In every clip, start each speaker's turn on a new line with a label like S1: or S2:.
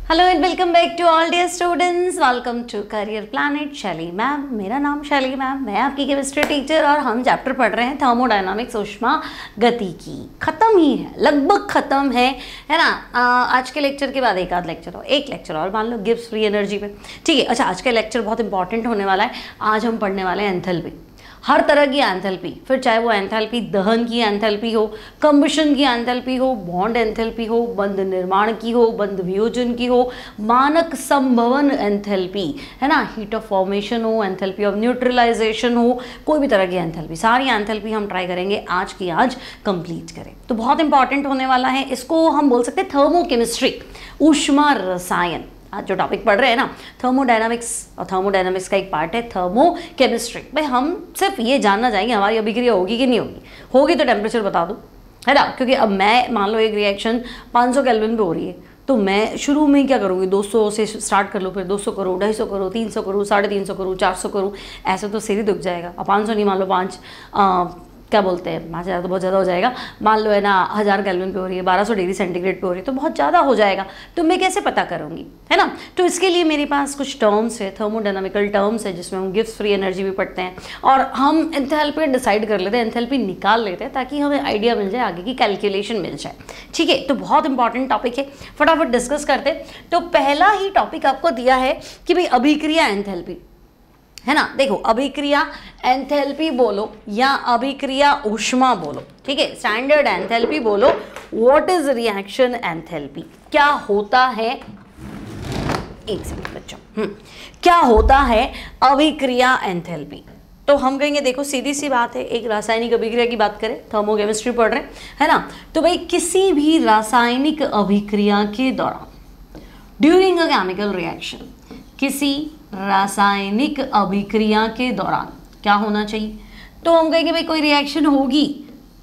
S1: Hello and welcome back to all dear students. Welcome to career planet. Shaily ma'am, मेरा नाम शैली ma'am, मैं आपकी केमिस्ट्री टीचर और हम चैप्टर पढ़ रहे हैं थर्मोडायनामिक्स, ऊष्मा गतिकी। खत्म ही है, लगभग खत्म है ना। आज के लेक्चर के बाद एक आध लेक्चर और एक लेक्चर और मान लो गिब्स फ्री एनर्जी पे, ठीक है। अच्छा, आज का लेक्चर बहुत इंपॉर्टेंट होने वाला है। आज हम पढ़ने वाले हैं एंथैल्पी, हर तरह की एंथैल्पी, फिर चाहे वो एंथैल्पी दहन की एंथैल्पी हो, कंबशन की एंथैल्पी हो, बॉन्ड एंथैल्पी हो, बंध निर्माण की हो, बंध वियोजन की हो, मानक संभवन एंथैल्पी है ना, हीट ऑफ फॉर्मेशन हो, एंथैल्पी ऑफ न्यूट्रलाइजेशन हो, कोई भी तरह की एंथैल्पी, सारी एंथैल्पी हम ट्राई करेंगे आज की आज कंप्लीट करें। तो बहुत इंपॉर्टेंट होने वाला है, इसको हम बोल सकते हैं थर्मोकेमिस्ट्री, ऊष्मा रसायन। आज जो टॉपिक पढ़ रहे हैं ना थर्मोडायनामिक्स, और थर्मोडायनामिक्स का एक पार्ट है थर्मोकेमिस्ट्री। भाई हम सिर्फ ये जानना चाहेंगे हमारी अभिक्रिया होगी कि नहीं होगी, होगी तो टेम्परेचर बता दो, है ना। क्योंकि अब मैं मान लो एक रिएक्शन 500 केल्विन पे हो रही है, तो मैं शुरू में क्या करूँगी, 200 से स्टार्ट कर लूँ, फिर 200 करूँ, 250 करूँ, 300 करूँ, 350 करूँ, 400 करूँ, ऐसे तो सिर ही दुख जाएगा। अब 500 नहीं, मान लो 5 क्या बोलते हैं, 5000 तो बहुत ज़्यादा हो जाएगा। मान लो है ना 1000 केल्विन पे हो रही है, 1200 डिग्री सेंटीग्रेड पे हो रही है, तो बहुत ज़्यादा हो जाएगा। तो मैं कैसे पता करूँगी, है ना। तो इसके लिए मेरे पास कुछ टर्म्स है, थर्मोडायनामिकल टर्म्स है, जिसमें हम गिब्स फ्री एनर्जी भी पढ़ते हैं और हम एंथैल्पी डिसाइड कर लेते हैं, एंथैल्पी निकाल लेते हैं, ताकि हमें आइडिया मिल जाए, आगे की कैलकुलेशन मिल जाए, ठीक है। तो बहुत इंपॉर्टेंट टॉपिक है, फटाफट डिस्कस करते। तो पहला ही टॉपिक आपको दिया है कि भाई अभिक्रिया एंथैल्पी, है ना। देखो, अभिक्रिया एंथैल्पी बोलो या अभिक्रिया ऊष्मा बोलो, ठीक है। स्टैंडर्ड एंथैल्पी बोलो, व्हाट इज रिएक्शन एंथैल्पी, क्या होता है, एक सेकंड बच्चों, क्या होता है अभिक्रिया एंथैल्पी। तो हम कहेंगे, देखो सीधी सी बात है, एक रासायनिक अभिक्रिया की बात करें, थर्मोकेमिस्ट्री पढ़ रहे हैं, है ना। तो भाई किसी भी रासायनिक अभिक्रिया के दौरान, ड्यूरिंग अ केमिकल रिएक्शन, किसी रासायनिक अभिक्रिया के दौरान क्या होना चाहिए। तो हम कहेंगे भाई कोई रिएक्शन होगी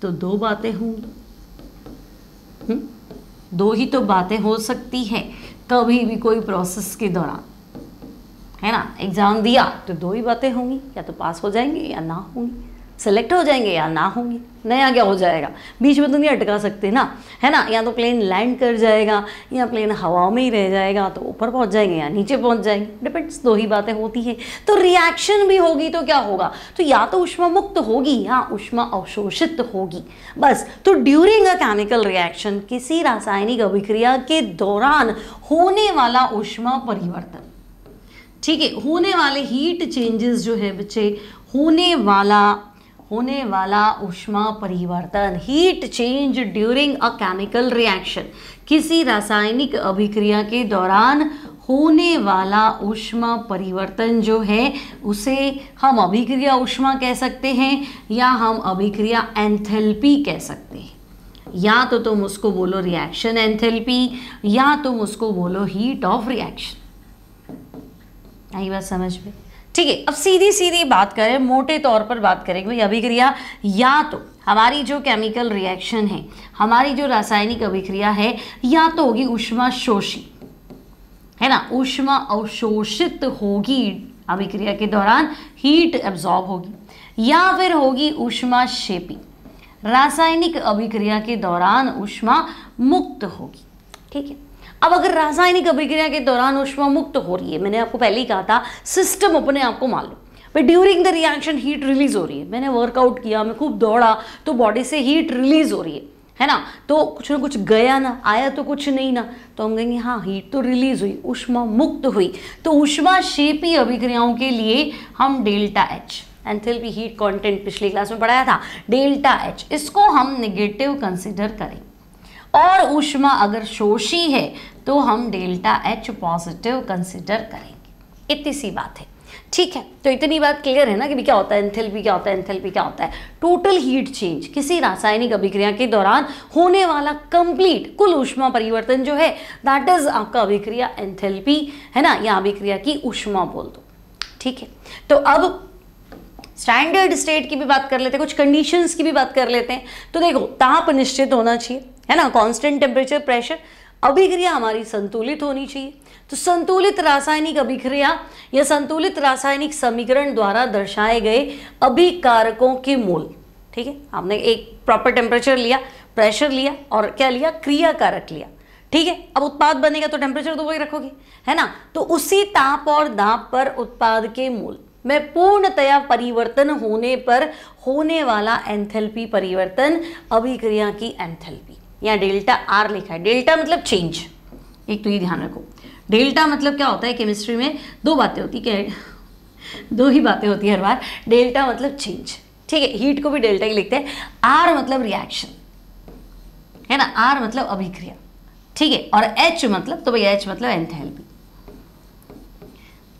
S1: तो दो बातें होंगी, दो ही तो बातें हो सकती है कभी भी कोई प्रोसेस के दौरान, है ना। एग्जाम दिया तो दो ही बातें होंगी, या तो पास हो जाएंगे या ना होंगी, सेलेक्ट हो जाएंगे या ना होंगी, नया क्या हो जाएगा, बीच में तो नहीं अटका सकते ना, है ना। या तो प्लेन लैंड कर जाएगा या प्लेन हवा में ही रह जाएगा, तो ऊपर पहुंच जाएंगे या नीचे पहुंच जाएंगे, डिपेंड्स, दो ही बातें होती है। तो रिएक्शन भी होगी तो क्या होगा, तो या तो ऊष्मा मुक्त होगी या ऊष्मा अवशोषित होगी, बस। तो ड्यूरिंग अ केमिकल रिएक्शन, किसी रासायनिक अभिक्रिया के दौरान होने वाला ऊष्मा परिवर्तन, ठीक है, होने वाले हीट चेंजेस जो है बच्चे, होने वाला ऊष्मा परिवर्तन, heat change during a chemical reaction, किसी रासायनिक अभिक्रिया के दौरान होने वाला ऊष्मा परिवर्तन जो है, उसे हम अभिक्रिया ऊष्मा कह सकते हैं या हम अभिक्रिया एंथैल्पी कह सकते हैं। या तो तुम उसको बोलो रिएक्शन एंथैल्पी, या तुम उसको बोलो हीट ऑफ रिएक्शन। आई बात समझ में, ठीक है। अब सीधी सीधी बात करें, मोटे तौर पर बात करेंगे भाई, अभिक्रिया या तो हमारी जो केमिकल रिएक्शन है, हमारी जो रासायनिक अभिक्रिया है, या तो होगी ऊष्मा शोषी, है ना, ऊष्मा अवशोषित होगी अभिक्रिया के दौरान, हीट एब्जॉर्ब होगी, या फिर होगी ऊष्मा क्षेपी, रासायनिक अभिक्रिया के दौरान ऊष्मा मुक्त होगी, ठीक है। अब अगर रासायनिक अभिक्रिया के दौरान ऊष्मा मुक्त हो रही है, मैंने आपको पहले ही कहा था, सिस्टम अपने आप को मान लो भाई, during the reaction heat release हो रही है, मैंने वर्कआउट किया, मैं खूब दौड़ा, तो बॉडी से हीट रिलीज हो रही है ना, तो कुछ ना कुछ गया ना, आया तो कुछ नहीं ना, तो हम कहेंगे हाँ हीट तो रिलीज हुई, ऊष्मा मुक्त हुई। तो ऊष्मा क्षेपी अभिक्रियाओं के लिए हम delta H, enthalpy heat content पिछली क्लास में पढ़ाया था, डेल्टा एच, इसको हम नेगेटिव कंसिडर करें, और ऊष्मा अगर शोषी है तो हम डेल्टा एच पॉजिटिव कंसिडर करेंगे। इतनी सी बात है, ठीक है। तो इतनी बात क्लियर है ना कि क्या होता है एंथैल्पी, क्या होता है एंथैल्पी, क्या होता है टोटल हीट चेंज, किसी रासायनिक अभिक्रिया के दौरान होने वाला कंप्लीट कुल ऊष्मा परिवर्तन जो है, दैट इज आपका अभिक्रिया एंथैल्पी, है ना, या अभिक्रिया की ऊष्मा बोल दो, ठीक है। तो अब स्टैंडर्ड स्टेट की भी बात कर लेते हैं, कुछ कंडीशंस की भी बात कर लेते हैं। तो देखो, ताप निश्चित होना चाहिए, है ना, कांस्टेंट टेम्परेचर प्रेशर, अभिक्रिया हमारी संतुलित होनी चाहिए। तो संतुलित रासायनिक अभिक्रिया या संतुलित रासायनिक समीकरण द्वारा दर्शाए गए अभिकारकों के मोल, ठीक है। हमने एक प्रॉपर टेम्परेचर लिया, प्रेशर लिया और क्या लिया, क्रिया कारक लिया, ठीक है। अब उत्पाद बनेगा तो टेम्परेचर तो वही रखोगे, है ना। तो उसी ताप और दाब पर उत्पाद के मोल में पूर्णतया परिवर्तन होने पर होने वाला एंथैल्पी परिवर्तन अभिक्रिया की एंथैल्पी, या डेल्टा आर लिखा है। डेल्टा मतलब चेंज, एक तो ये ध्यान रखो। डेल्टा मतलब क्या होता है, केमिस्ट्री में दो बातें होती है, दो ही बातें होती है हर बार। डेल्टा मतलब चेंज, ठीक है, हीट को भी डेल्टा ही लिखते हैं। आर मतलब रिएक्शन, है ना, आर मतलब अभिक्रिया, ठीक है। और एच मतलब, तो भाई एच मतलब एंथैल्पी,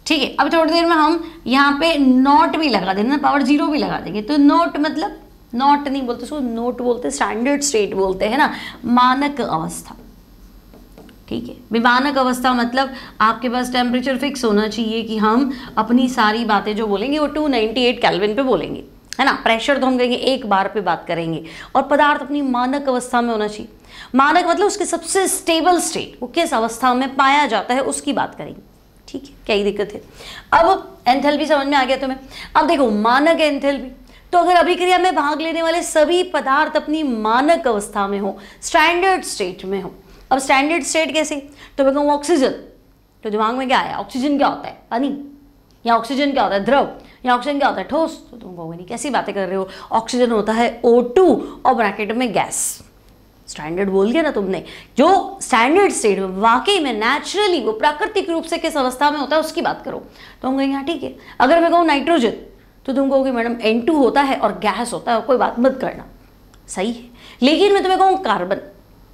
S1: ठीक है। अब थोड़ी देर में हम यहाँ पे नॉट भी लगा देना, पावर 0 भी लगा देंगे। तो नॉट मतलब, नॉट नहीं बोलते उसको, नोट बोलते, स्टैंडर्ड स्टेट बोलते हैं ना, मानक अवस्था, ठीक है। मानक अवस्था मतलब आपके पास टेम्परेचर फिक्स होना चाहिए कि हम अपनी सारी बातें जो बोलेंगे वो 298 केल्विन पे बोलेंगे, है ना। प्रेशर तो हम कहेंगे 1 बार पे बात करेंगे, और पदार्थ अपनी मानक अवस्था में होना चाहिए। मानक मतलब उसके सबसे स्टेबल स्टेट, वो किस अवस्था में पाया जाता है उसकी बात करेंगे, ठीक है। क्या ही दिक्कत है। अब एंथैल्पी समझ में आ गया तुम्हें। अब देखो मानक एंथैल्पी, तो अगर अभिक्रिया में भाग लेने वाले सभी पदार्थ अपनी मानक अवस्था में हो, स्टैंडर्ड स्टेट में हो। अब स्टैंडर्ड स्टेट कैसे, तो मैं कहूँ ऑक्सीजन, तो दिमाग में क्या आया, ऑक्सीजन क्या होता है, पानी, या ऑक्सीजन क्या होता है, द्रव, या ऑक्सीजन क्या होता है, ठोस। तो तुम कहोगे नहीं कैसी बातें कर रहे हो, ऑक्सीजन होता है O2 और ब्रैकेट में गैस। स्टैंडर्ड बोल दिया ना तुमने। जो स्टैंडर्ड स्टेट में वाकई में नेचुरली वो प्राकृतिक रूप से किस अवस्था में होता है उसकी बात करो, तो हम कहेंगे हाँ ठीक है। अगर मैं कहूँ नाइट्रोजन, तो तुम कहोगे मैडम N2 होता है और गैस होता है, कोई बात मत करना, सही है। लेकिन मैं तुम्हें कहूँ कार्बन,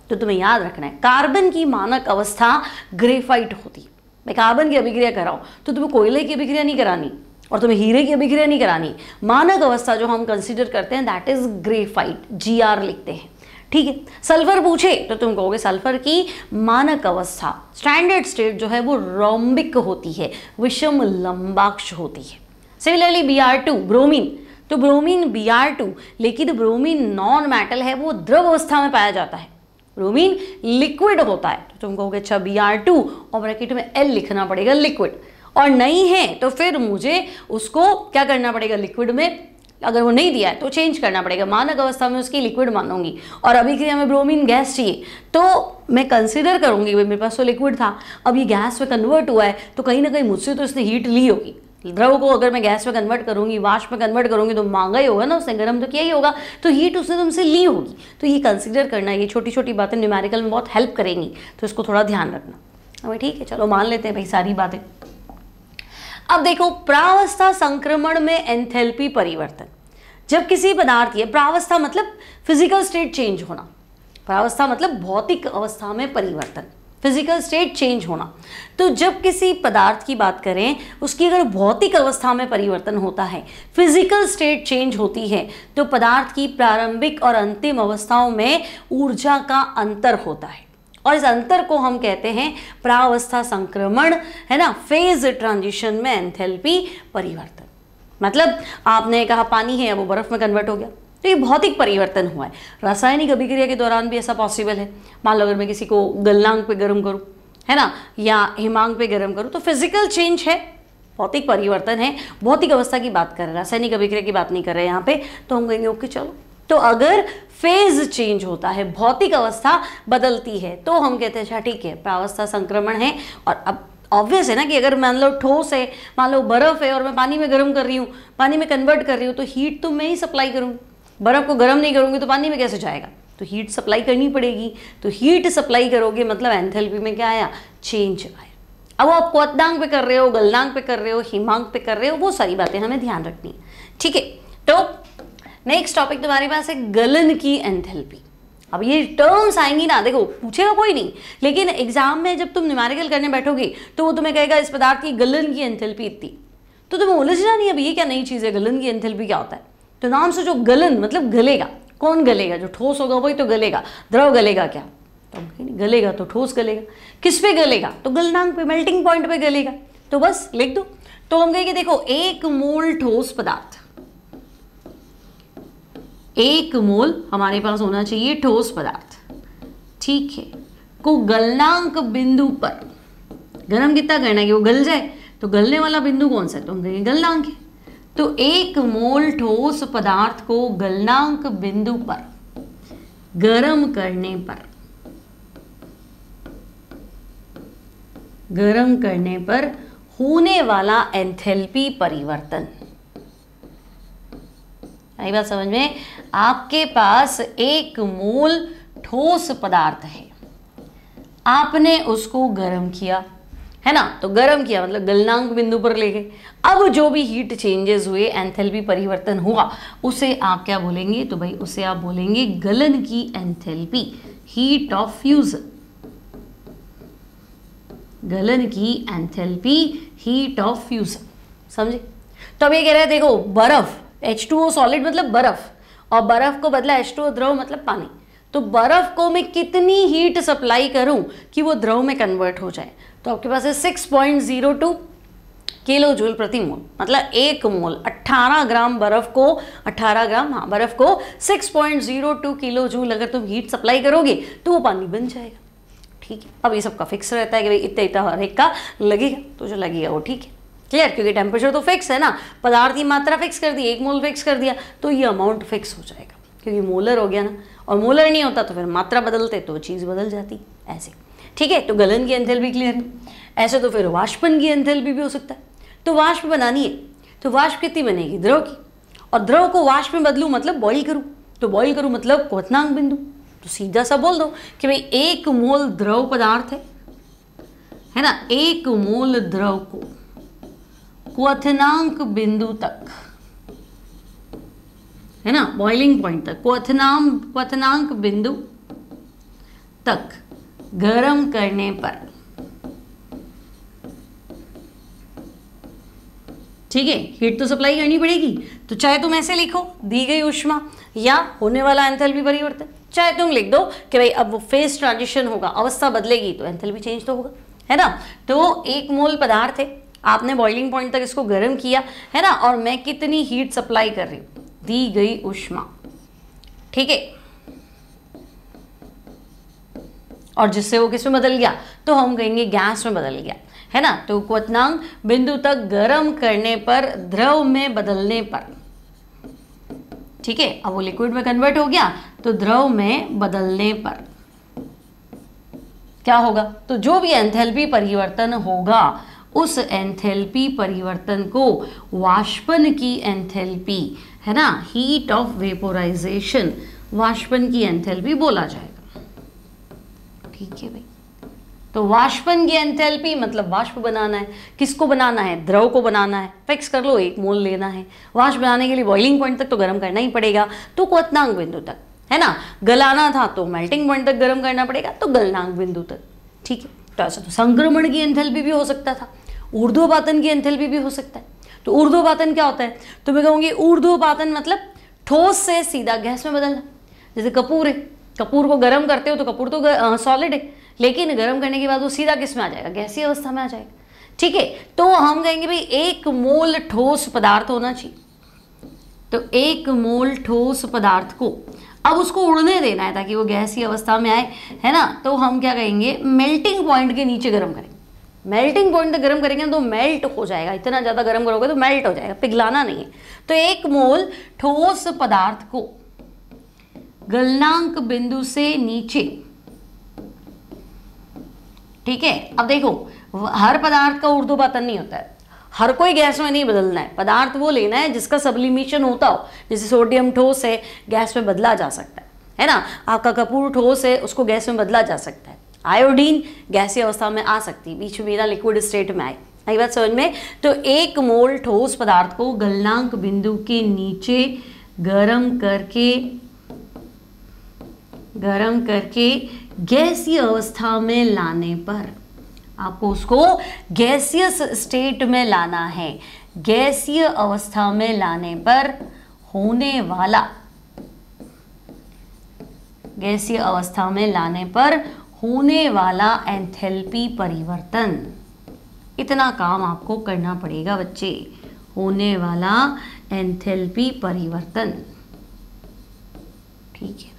S1: तो तुम्हें याद रखना है कार्बन की मानक अवस्था ग्रेफाइट होती है। मैं कार्बन की अभिक्रिया कराऊं तो तुम्हें कोयले की अभिक्रिया नहीं करानी और तुम्हें हीरे की अभिक्रिया नहीं करानी। मानक अवस्था जो हम कंसीडर करते हैं दैट इज ग्रेफाइट, GR लिखते हैं, ठीक है। सल्फर पूछे तो तुम कहोगे सल्फर की मानक अवस्था स्टैंडर्ड स्टेट जो है वो रोम्बिक होती है, विषम लंबाक्ष होती है। सिमिलरली Br2 ब्रोमीन, तो ब्रोमीन Br2, लेकिन ब्रोमीन नॉन मेटल है, वो द्रव अवस्था में पाया जाता है। ब्रोमीन लिक्विड होता है, तो तुम कहोगे अच्छा Br2 और ब्रैकेट में L लिखना पड़ेगा लिक्विड, और नहीं है तो फिर मुझे उसको क्या करना पड़ेगा लिक्विड में, अगर वो नहीं दिया है तो चेंज करना पड़ेगा। मानक अवस्था में उसकी लिक्विड मानूंगी और अभिक्रिया में ब्रोमीन गैस चाहिए तो मैं कंसीडर करूंगी मेरे पास तो लिक्विड था, अब ये गैस में कन्वर्ट हुआ है तो कहीं ना कहीं मुझसे तो इसने हीट ली होगी। द्रव को अगर मैं गैस में कन्वर्ट करूंगी, वाष्प में कन्वर्ट करूंगी तो महंगा ही होगा ना, उसने गर्म तो किया ही होगा, तो हीट उसने तुमसे ली होगी। तो ये कंसीडर करना, ये छोटी छोटी बातें न्यूमेरिकल में बहुत हेल्प करेंगी, तो इसको थोड़ा ध्यान रखना। अब ठीक है, चलो मान लेते हैं भाई सारी बातें। अब देखो प्रावस्था संक्रमण में एंथैल्पी परिवर्तन, जब किसी पदार्थ, ये प्रावस्था मतलब फिजिकल स्टेट चेंज होना, प्रावस्था मतलब भौतिक अवस्था में परिवर्तन, फिजिकल स्टेट चेंज होना। तो जब किसी पदार्थ की बात करें उसकी अगर भौतिक अवस्था में परिवर्तन होता है, फिजिकल स्टेट चेंज होती है, तो पदार्थ की प्रारंभिक और अंतिम अवस्थाओं में ऊर्जा का अंतर होता है, और इस अंतर को हम कहते हैं प्रावस्था संक्रमण, है ना, फेज ट्रांजिशन में एंथैल्पी परिवर्तन। मतलब आपने कहा पानी है, अब वो बर्फ में कन्वर्ट हो गया, तो ये भौतिक परिवर्तन हुआ है। रासायनिक अभिक्रिया के दौरान भी ऐसा पॉसिबल है। मान लो अगर मैं किसी को गलनांक पे गर्म करूं, है ना, या हिमांक पे गर्म करूं, तो फिजिकल चेंज है, भौतिक परिवर्तन है, भौतिक अवस्था की बात कर रहे हैं, रासायनिक अभिक्रिया की बात नहीं कर रहे हैं यहाँ पे। तो हम कहेंगे ओके चलो, तो अगर फेज चेंज होता है, भौतिक अवस्था बदलती है, तो हम कहते हैं अच्छा ठीक है प्रावस्था संक्रमण है। और अब ऑब्वियस है ना कि अगर मान लो ठोस है, मान लो बर्फ है और मैं पानी में गर्म कर रही हूँ, पानी में कन्वर्ट कर रही हूँ, तो हीट तो मैं ही सप्लाई करूँगी, बर्फ को गर्म नहीं करूँगी तो पानी में कैसे जाएगा, तो हीट सप्लाई करनी पड़ेगी। तो हीट सप्लाई करोगे मतलब एंथैल्पी में क्या आया, चेंज आया। अब आप क्वथनांक पे कर रहे हो, गलनांक पे कर रहे हो, हिमांक पे कर रहे हो, वो सारी बातें हमें ध्यान रखनी है, ठीक है। तो नेक्स्ट टॉपिक तुम्हारे पास है गलन की एंथैल्पी। अब ये टर्म्स आएंगी ना, देखो पूछेगा कोई नहीं, लेकिन एग्जाम में जब तुम न्यूमेरिकल करने बैठोगे तो वो तुम्हें कहेगा इस पदार्थ की गलन की एंथैल्पी इतनी, तो तुम्हें उलझना नहीं। अब ये क्या नई चीज़ है, गलन की एंथैल्पी क्या होता है, तो नाम से जो गलन मतलब गलेगा, कौन गलेगा, जो ठोस होगा वही तो गलेगा, द्रव गलेगा क्या, तो गलेगा तो ठोस गलेगा, किस पे गलेगा, तो गलनांक पे, मेल्टिंग पॉइंट पे गलेगा, तो बस लिख दो। तो हम कहेंगे देखो 1 मोल ठोस पदार्थ, 1 मोल हमारे पास होना चाहिए ठोस पदार्थ, ठीक है, को गलनांक बिंदु पर गर्म कितना करना है कि वो गल जाए, तो गलने वाला बिंदु कौन सा है, तो हम कहेंगे गलनांक है। तो 1 मोल ठोस पदार्थ को गलनांक बिंदु पर गर्म करने पर गर्म करने पर होने वाला एंथैल्पी परिवर्तन। आई बात समझ में? आपके पास 1 मोल ठोस पदार्थ है, आपने उसको गर्म किया, है ना, तो गर्म किया मतलब गलनांक बिंदु पर ले गए। अब जो भी हीट चेंजेस हुए, एंथैल्पी परिवर्तन हुआ, उसे आप क्या बोलेंगे? तो भाई उसे आप बोलेंगे गलन की एंथैल्पी, हीट ऑफ फ्यूजन। गलन की एंथैल्पी, हीट ऑफ फ्यूजन। समझे? तो अब ये कह रहे हैं देखो, बर्फ H2O सॉलिड मतलब बर्फ, और बर्फ को बदला H2O द्रव मतलब पानी। तो बर्फ को मैं कितनी हीट सप्लाई करूं कि वो द्रव में कन्वर्ट हो जाए? तो आपके पास है 6.02 किलो जूल प्रति मोल, मतलब 1 मोल 18 ग्राम बर्फ को, 18 ग्राम हाँ बर्फ को 6.02 किलो जूल अगर तुम हीट सप्लाई करोगे तो वो पानी बन जाएगा। ठीक है, अब ये सबका फिक्स रहता है कि भाई इतना इतना हर एक का लगेगा, तो जो लगेगा वो ठीक है, क्लियर, क्योंकि टेम्परेचर तो फिक्स है ना, पदार्थ की मात्रा फिक्स कर दी, 1 मोल फिक्स कर दिया, तो ये अमाउंट फिक्स हो जाएगा, क्योंकि मोलर हो गया ना, और मोलर नहीं होता तो फिर मात्रा बदलते तो चीज़ बदल जाती ऐसे। ठीक है, तो गलन की एंथैल्पी क्लियर है। ऐसे तो फिर वाष्पन की एंथैल्पी भी हो सकता है। तो वाष्प बनानी है, तो वाष्प कितनी बनेगी? द्रव की, और द्रव को वाष्प में बदलूँ मतलब बॉइल करूँ, तो बॉइल करूँ मतलब क्वथनांक बिंदु। तो सीधा सा बोल दो कि भाई 1 मोल द्रव पदार्थ है ना, 1 मोल द्रव को क्वथनांक बिंदु तक, है ना, बॉइलिंग पॉइंट तक, क्वथनांक बिंदु तक गर्म करने पर, ठीक है, हीट तो सप्लाई करनी पड़ेगी। तो चाहे तुम ऐसे लिखो दी गई ऊष्मा या होने वाला एंथैल्पी परिवर्तन, चाहे तुम लिख दो कि भाई अब वो फेज ट्रांजिशन होगा, अवस्था बदलेगी तो एंथैल्पी चेंज तो होगा, है ना। तो 1 मोल पदार्थ है, आपने बॉइलिंग पॉइंट तक इसको गर्म किया, है ना, और मैं कितनी हीट सप्लाई कर रही हूँ? दी गई ऊष्मा, ठीक है, और जिससे वो किस में बदल गया? तो हम कहेंगे गैस में बदल गया, है ना। तो क्वथनांक बिंदु तक गर्म करने पर, द्रव में बदलने पर, ठीक है, अब वो लिक्विड में कन्वर्ट हो गया, तो द्रव में बदलने पर क्या होगा? तो जो भी एंथैल्पी परिवर्तन होगा, उस एंथैल्पी परिवर्तन को वाष्पन की एंथैल्पी, है ना, हीट ऑफ वेपोराइजेशन, वाष्पन की एंथैल्पी बोला जाएगा। ठीक है भाई, तो वाष्पन की एंथैल्पी मतलब वाष्प बनाना है, किसको बनाना है? द्रव को बनाना है, फिक्स कर लो 1 मोल लेना है। वाष्प बनाने के लिए बॉइलिंग पॉइंट तक तो गर्म करना ही पड़ेगा, तो क्वथनांक बिंदु तक, है ना। गलाना था तो मेल्टिंग पॉइंट तक गर्म करना पड़ेगा, तो गलनांक बिंदु तक। ठीक है, तो ऐसा तो संक्रमण की एंथैल्पी भी हो सकता था, ऊर्ध्वपातन की एंथैल्पी भी हो सकता है। तो ऊर्ध्वपातन क्या होता है? तो मैं कहूँगी ऊर्ध्वपातन मतलब ठोस से सीधा गैस में बदलना। जैसे कपूर है, कपूर को गर्म करते हो तो कपूर तो सॉलिड है, लेकिन गर्म करने के बाद वो सीधा किस में आ जाएगा? गैसीय अवस्था में आ जाएगा। ठीक है, तो हम कहेंगे भाई 1 मोल ठोस पदार्थ होना चाहिए, तो 1 मोल ठोस पदार्थ को अब उसको उड़ने देना है ताकि वो गैसीय अवस्था में आए, है ना। तो हम क्या कहेंगे? मेल्टिंग पॉइंट के नीचे गर्म करेंगे। मेल्टिंग पॉइंट तक गर्म करेंगे तो मेल्ट हो जाएगा, इतना ज़्यादा गर्म करोगे तो मेल्ट हो जाएगा, पिघलाना नहीं है। तो 1 मोल ठोस पदार्थ को गलनांक बिंदु से नीचे, ठीक है। अब देखो, हर पदार्थ का ऊर्ध्वपातन नहीं होता है, हर कोई गैस में नहीं बदलना है, पदार्थ वो लेना है जिसका सब्लिमेशन होता हो। जैसे सोडियम ठोस है, गैस में बदला जा सकता है ना। आपका कपूर ठोस है, उसको गैस में बदला जा सकता है। आयोडीन गैसीय अवस्था में आ सकती है, बीच में बिना लिक्विड स्टेट में आए। आई बात समझ में? तो 1 मोल ठोस पदार्थ को गलनांक बिंदु के नीचे गर्म करके गैसीय अवस्था में लाने पर, आपको उसको गैसियस स्टेट में लाना है। गैसीय अवस्था में लाने पर होने वाला, गैसीय अवस्था में लाने पर होने वाला एंथैल्पी परिवर्तन, इतना काम आपको करना पड़ेगा बच्चे। होने वाला एंथैल्पी परिवर्तन, ठीक है,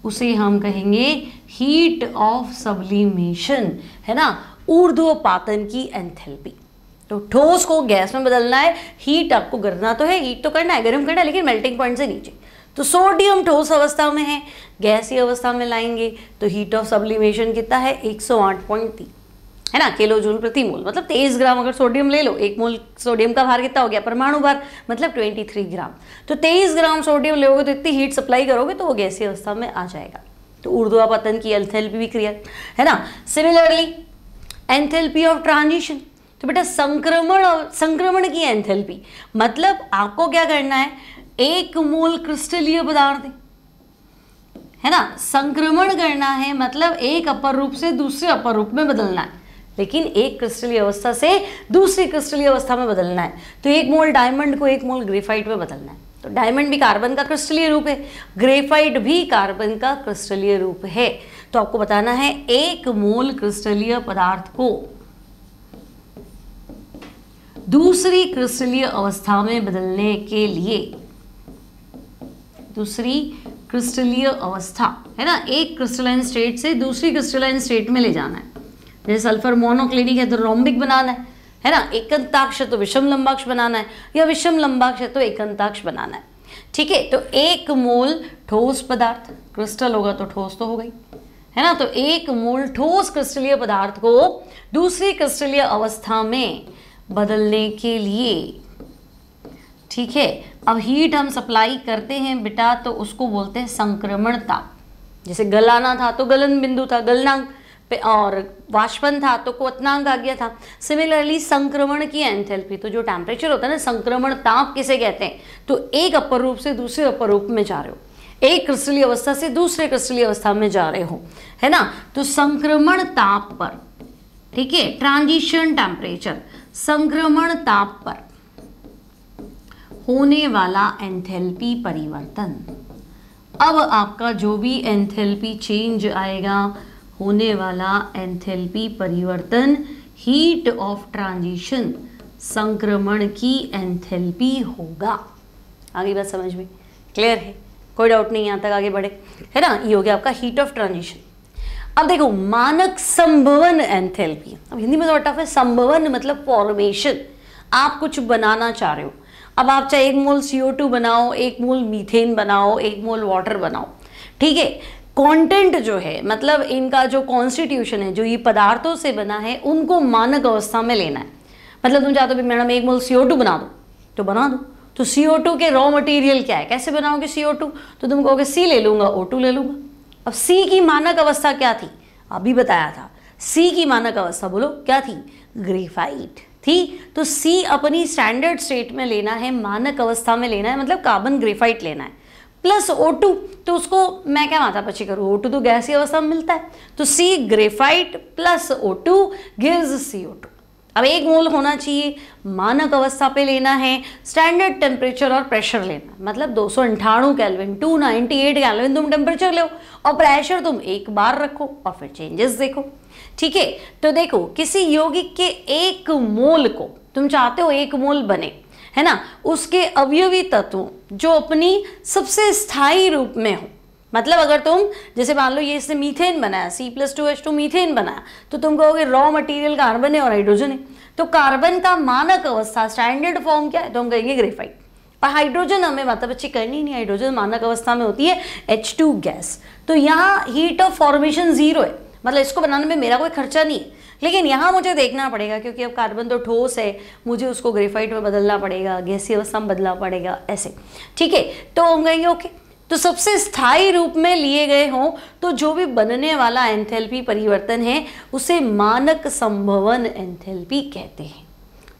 S1: उसे हम कहेंगे हीट ऑफ सब्लिमेशन, है ना, ऊर्ध्वपातन की एंथैल्पी। तो ठोस को गैस में बदलना है, हीट आपको करना तो है, हीट तो करना है, गर्म करना है, लेकिन मेल्टिंग पॉइंट से नीचे। तो तो सोडियम ठोस अवस्था में है, गैसीय अवस्था में लाएंगे तो हीट ऑफ सब्लिमेशन कितना है 108.3 है ना किलो जूल प्रति मोल। मतलब 23 ग्राम अगर सोडियम ले लो, 1 मोल सोडियम का भार कितना हो गया परमाणु भार, मतलब 23 ग्राम। तो 23 ग्राम सोडियम लोगे तो इतनी हीट सप्लाई करोगे तो वो गैसीय अवस्था में आ जाएगा। तो ऊर्ध्वापतन की एंथैल्पी भी क्रिया है ना। सिमिलरली एंथैल्पी ऑफ ट्रांजिशन, तो बेटा संक्रमण की एंथैल्पी, मतलब आपको क्या करना है, 1 मोल क्रिस्टलीय पदार्थ है ना, संक्रमण करना है, मतलब एक अपर रूप से दूसरे अपर रूप में बदलना है, लेकिन एक क्रिस्टलीय अवस्था से दूसरी क्रिस्टलीय अवस्था में बदलना है। तो 1 मोल डायमंड को 1 मोल ग्रेफाइट में बदलना है। तो डायमंड भी कार्बन का क्रिस्टलीय रूप है, ग्रेफाइट भी कार्बन का क्रिस्टलीय रूप है। तो आपको बताना है 1 मोल क्रिस्टलीय पदार्थ को दूसरी क्रिस्टलीय अवस्था में बदलने के लिए, दूसरी क्रिस्टलीय अवस्था है ना, एक क्रिस्टलाइन स्टेट से दूसरी क्रिस्टलाइन स्टेट में ले जाना है। जैसे सल्फर मोनोक्लिनिक है तो रोम्बिक बनाना है ना, एकंताक्ष है तो विषम लंबाक्ष बनाना है, या विषम लंबाक्ष है तो एकंताक्ष बनाना है। ठीक है, तो 1 मोल ठोस पदार्थ, क्रिस्टल होगा तो ठोस तो हो गई है ना, तो 1 मोल ठोस क्रिस्टलीय पदार्थ को दूसरी क्रिस्टलीय अवस्था में बदलने के लिए, ठीक है, अब हीट हम सप्लाई करते हैं बेटा तो उसको बोलते हैं संक्रमण ताप। जैसे गलाना था तो गलन बिंदु था, गलनांक पे, और वाष्पन था तो क्वथनांक आ गया था। सिमिलरली संक्रमण की एंथैल्पी, तो जो टेम्परेचर होता है ना, संक्रमण ताप किसे कहते हैं, तो एक अपर रूप से दूसरे अपर रूप में जा रहे हो, एक क्रिस्टलीय अवस्था से दूसरे क्रिस्टलीय अवस्था में जा रहे हो, है ना, तो संक्रमण ताप पर, ठीक है, ट्रांजिशन टेम्परेचर, संक्रमण ताप पर होने वाला एंथैल्पी परिवर्तन। अब आपका जो भी एंथैल्पी चेंज आएगा, होने वाला एंथैल्पी परिवर्तन हीट ऑफ ट्रांजिशन, संक्रमण की एंथैल्पी होगा। आगे बात समझ में क्लियर है, कोई डाउट नहीं, यहाँ तक आगे बढ़े, है ना। ये हो गया आपका हीट ऑफ ट्रांजिशन। अब देखो मानक संभवन एंथैल्पी, अब हिंदी में थोड़ा टफ है, संभवन मतलब फॉर्मेशन, आप कुछ बनाना चाह रहे हो। अब आप चाहे 1 मोल CO2 बनाओ, 1 मोल मीथेन बनाओ, 1 मोल वाटर बनाओ, ठीक है, कंटेंट जो है, मतलब इनका जो कॉन्स्टिट्यूशन है, जो ये पदार्थों से बना है, उनको मानक अवस्था में लेना है। मतलब तुम चाहते हो मैडम 1 मोल CO2 बना दो, तो बना दो। तो CO2 के रॉ मटेरियल क्या है, कैसे बनाओगे CO2, तो तुम कहोगे C ले लूंगा, O2 ले लूंगा। अब C की मानक अवस्था क्या थी, अभी बताया था, C की मानक अवस्था बोलो क्या थी, ग्रेफाइट थी। तो C अपनी स्टैंडर्ड स्टेट में लेना है, मानक अवस्था में लेना है, मतलब कार्बन ग्रेफाइट लेना है, प्लस O2, तो उसको मैं क्या माथापच्ची करूँ, O2 तो गैसीय अवस्था में मिलता है, तो C graphite plus O2 gives CO2। अब 1 मोल होना चाहिए, मानक अवस्था पे लेना है, स्टैंडर्ड टेम्परेचर और प्रेशर लेना, मतलब 298 केल्विन 298 केल्विन तुम टेम्परेचर लो और प्रेशर तुम एक बार रखो और फिर चेंजेस देखो। ठीक है, तो देखो किसी यौगिक के 1 मोल को तुम चाहते हो 1 मोल बने, है ना, उसके अवयवी तत्वों जो अपनी सबसे स्थायी रूप में हो, मतलब अगर तुम जैसे मान लो ये इसने मीथेन बनाया, C+2H2 मीथेन बनाया, तो तुम कहोगे रॉ मटेरियल कार्बन है और हाइड्रोजन है, तो कार्बन का मानक अवस्था स्टैंडर्ड फॉर्म क्या है, तो हम कहेंगे ग्रेफाइट। और हाइड्रोजन हमें मतलब अच्छी करनी नहीं, हाइड्रोजन मानक अवस्था में होती है H2 गैस। तो यहाँ हीट ऑफ फॉर्मेशन 0 है, मतलब इसको बनाने में मेरा कोई खर्चा नहीं है, लेकिन यहाँ मुझे देखना पड़ेगा क्योंकि अब कार्बन तो ठोस है, मुझे उसको ग्रेफाइट में बदलना पड़ेगा, गैसीय अवस्था में बदलना पड़ेगा, ऐसे। ठीक है, तो हम कहेंगे ओके, तो सबसे स्थायी रूप में लिए गए हों तो जो भी बनने वाला एंथैल्पी परिवर्तन है उसे मानक संभवन एंथैल्पी कहते हैं।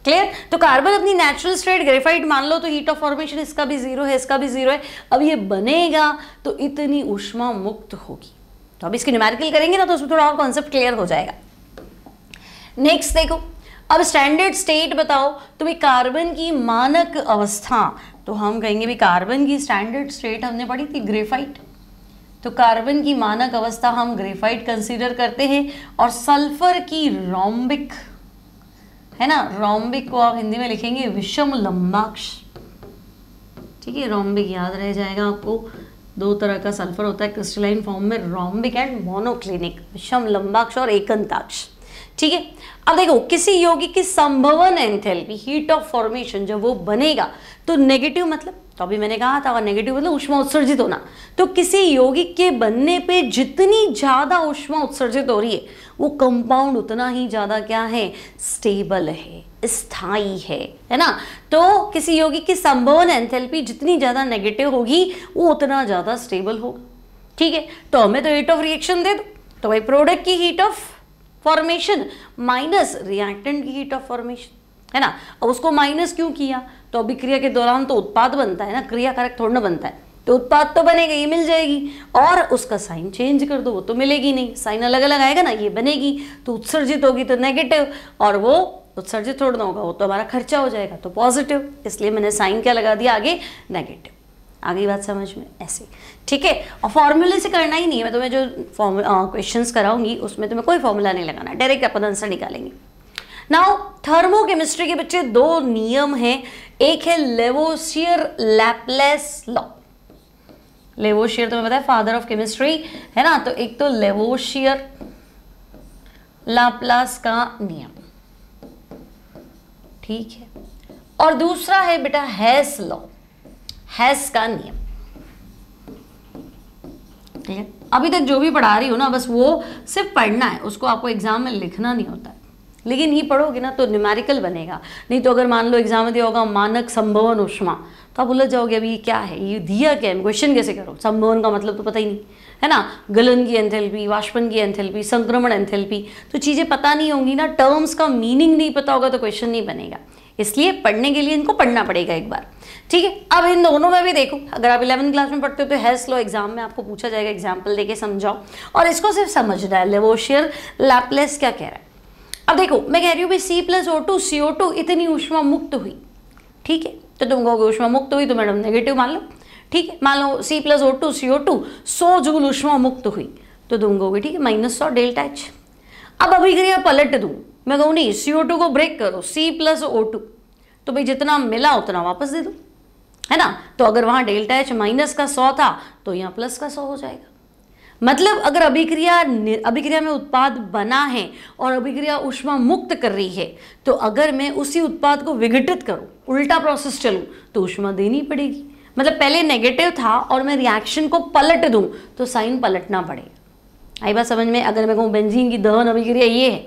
S1: क्लियर। तो कार्बन अपनी नेचुरल स्टेट ग्रेफाइट मान लो, तो हीट ऑफ फॉर्मेशन इसका भी 0 है, इसका भी 0 है। अब ये बनेगा तो इतनी ऊष्मा मुक्त होगी। तो अब इसकी न्यूमेरिकल करेंगे ना तो उसमें थोड़ा और कॉन्सेप्ट क्लियर हो जाएगा। नेक्स्ट देखो, अब स्टैंडर्ड स्टेट बताओ, तो भाई कार्बन की मानक अवस्था, तो हम कहेंगे भी कार्बन की स्टैंडर्ड स्टेट हमने पढ़ी थी ग्रेफाइट, तो कार्बन की मानक अवस्था हम ग्रेफाइट कंसीडर करते हैं। और सल्फर की रोम्बिक, है ना, रोम्बिक को आप हिंदी में लिखेंगे विषम लंबाक्ष। ठीक है, रोम्बिक याद रह जाएगा आपको, 2 तरह का सल्फर होता है क्रिस्टलाइन फॉर्म में, रोम्बिक एंड मोनोक्लिनिक, विषम लंबाक्ष और एकंताक्ष। ठीक है। अब देखो किसी यौगिक की संभवन एंथैल्पी, हीट ऑफ फॉर्मेशन, जब वो बनेगा तो नेगेटिव मतलब, तो अभी मैंने कहा था नेगेटिव मतलब ऊष्मा उत्सर्जित होना। तो किसी यौगिक के बनने पे जितनी ज्यादा ऊष्मा उत्सर्जित हो रही है वो कंपाउंड उतना ही ज्यादा क्या है, स्टेबल है, स्थायी है ना। तो किसी यौगिक की संभवन एंथैल्पी जितनी ज्यादा नेगेटिव होगी वो उतना ज्यादा स्टेबल होगा, ठीक है। तो हमें तो हीट ऑफ रिएक्शन दे दो, तो भाई प्रोडक्ट की heat of formation minus reactant की हीट ऑफ फॉर्मेशन, है ना। अब उसको माइनस क्यों किया, तो अभिक्रिया के दौरान तो उत्पाद बनता है ना, क्रिया कारक थोड़ा ना बनता है, तो उत्पाद तो बनेगा, ये मिल जाएगी। और उसका साइन चेंज कर दो, वो तो मिलेगी नहीं, साइन अलग अलग आएगा ना, ये बनेगी तो उत्सर्जित होगी तो नेगेटिव, और वो उत्सर्जित थोड़ा ना होगा, वो तो हमारा खर्चा हो जाएगा तो पॉजिटिव, इसलिए मैंने साइन क्या लगा दिया आगे, नेगेटिव। आगे बात समझ में, ऐसे, ठीक है। और फॉर्मूले से करना ही नहीं है, मैं तुम्हें जो क्वेश्चंस कराऊंगी उसमें तुम्हें कोई फॉर्मूला नहीं लगाना, डायरेक्ट अपन आंसर निकालेंगे। नाउ थर्मोकेमिस्ट्री के बच्चे दो नियम हैं, एक है लेवोसियर लैप्लेस लॉ, लेवोसियर तुम्हें पता है फादर ऑफ केमिस्ट्री, है ना। तो एक तो लेवोसियर लाप्लास का नियम, ठीक है, और दूसरा है बेटा हेस लॉ, हेस का नियम, ठीक है। अभी तक जो भी पढ़ा रही हो ना बस वो सिर्फ पढ़ना है, उसको आपको एग्जाम में लिखना नहीं होता है, लेकिन ये पढ़ोगे ना तो न्यूमेरिकल बनेगा। नहीं तो अगर मान लो एग्जाम में दिया होगा मानक संभवन ऊष्मा, तो आप उलझ जाओगे अभी ये क्या है, ये दिया क्या है, क्वेश्चन कैसे करो, संभवन का मतलब तो पता ही नहीं, है ना। गलन की एंथैल्पी, वाष्पन की एंथैल्पी, संक्रमण एंथैल्पी, तो चीज़ें पता नहीं होंगी ना, टर्म्स का मीनिंग नहीं पता होगा तो क्वेश्चन नहीं बनेगा, इसलिए पढ़ने के लिए इनको पढ़ना पड़ेगा एक बार, ठीक है। अब इन दोनों में भी देखो, अगर आप 11वीं क्लास में पढ़ते हो तो हेस लॉ एग्जाम में आपको पूछा जाएगा, एग्जाम्पल देके समझाओ, और इसको सिर्फ समझना है लेवोसियर लैप्लेस क्या कह रहा है। अब देखो मैं कह रही हूँ C+O2 CO2 इतनी ऊष्मा मुक्त हुई, ठीक है, तो तुम कहोगे ऊष्मा मुक्त हुई तो मैडम नेगेटिव मान लो, ठीक है। मान लो C+O2 CO2 100 जूल ऊष्मा मुक्त हुई, तो तुम कहोगे ठीक है -100 डेल्टा H। अब अभिक्रिया पलट दूँ, मैं कहूँ नहीं CO2 को ब्रेक करो C+O2, तो भाई जितना मिला उतना वापस दे दो, है ना। तो अगर वहाँ डेल्टा H माइनस का 100 था तो यहाँ प्लस का 100 हो जाएगा। मतलब अगर अभिक्रिया में उत्पाद बना है और अभिक्रिया ऊष्मा मुक्त कर रही है, तो अगर मैं उसी उत्पाद को विघटित करूं, उल्टा प्रोसेस चलूं, तो ऊष्मा देनी पड़ेगी। मतलब पहले नेगेटिव था और मैं रिएक्शन को पलट दूं तो साइन पलटना पड़ेगा। आई बात समझ में। अगर मैं कहूँ बेंजीन की दहन अभिक्रिया ये है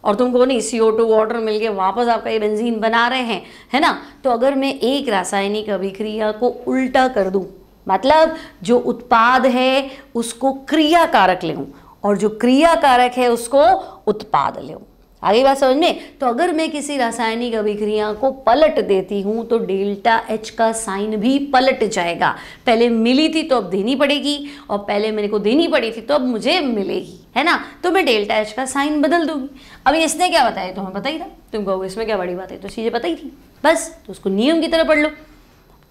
S1: और तुम कहो नहीं CO2 वाटर मिलके वापस आपका ये बेंजीन बना रहे हैं, है ना, तो अगर मैं एक रासायनिक अभिक्रिया को उल्टा कर दूं, मतलब जो उत्पाद है उसको क्रिया कारक ले और जो क्रिया कारक है उसको उत्पाद ले, आगे बात समझ में। तो अगर मैं किसी रासायनिक अभिक्रिया को पलट देती हूँ तो डेल्टा H का साइन भी पलट जाएगा। पहले मिली थी तो अब देनी पड़ेगी, और पहले मेरे को देनी पड़ी थी तो अब मुझे मिलेगी, है ना। तो मैं डेल्टा H का साइन बदल दूंगी। अभी इसने क्या बताया, तुम्हें पता ही था, तुम कहोगे इसमें क्या बड़ी बात है, तो चीज़ें पता ही थी बस, तो उसको नियम की तरह पढ़ लो।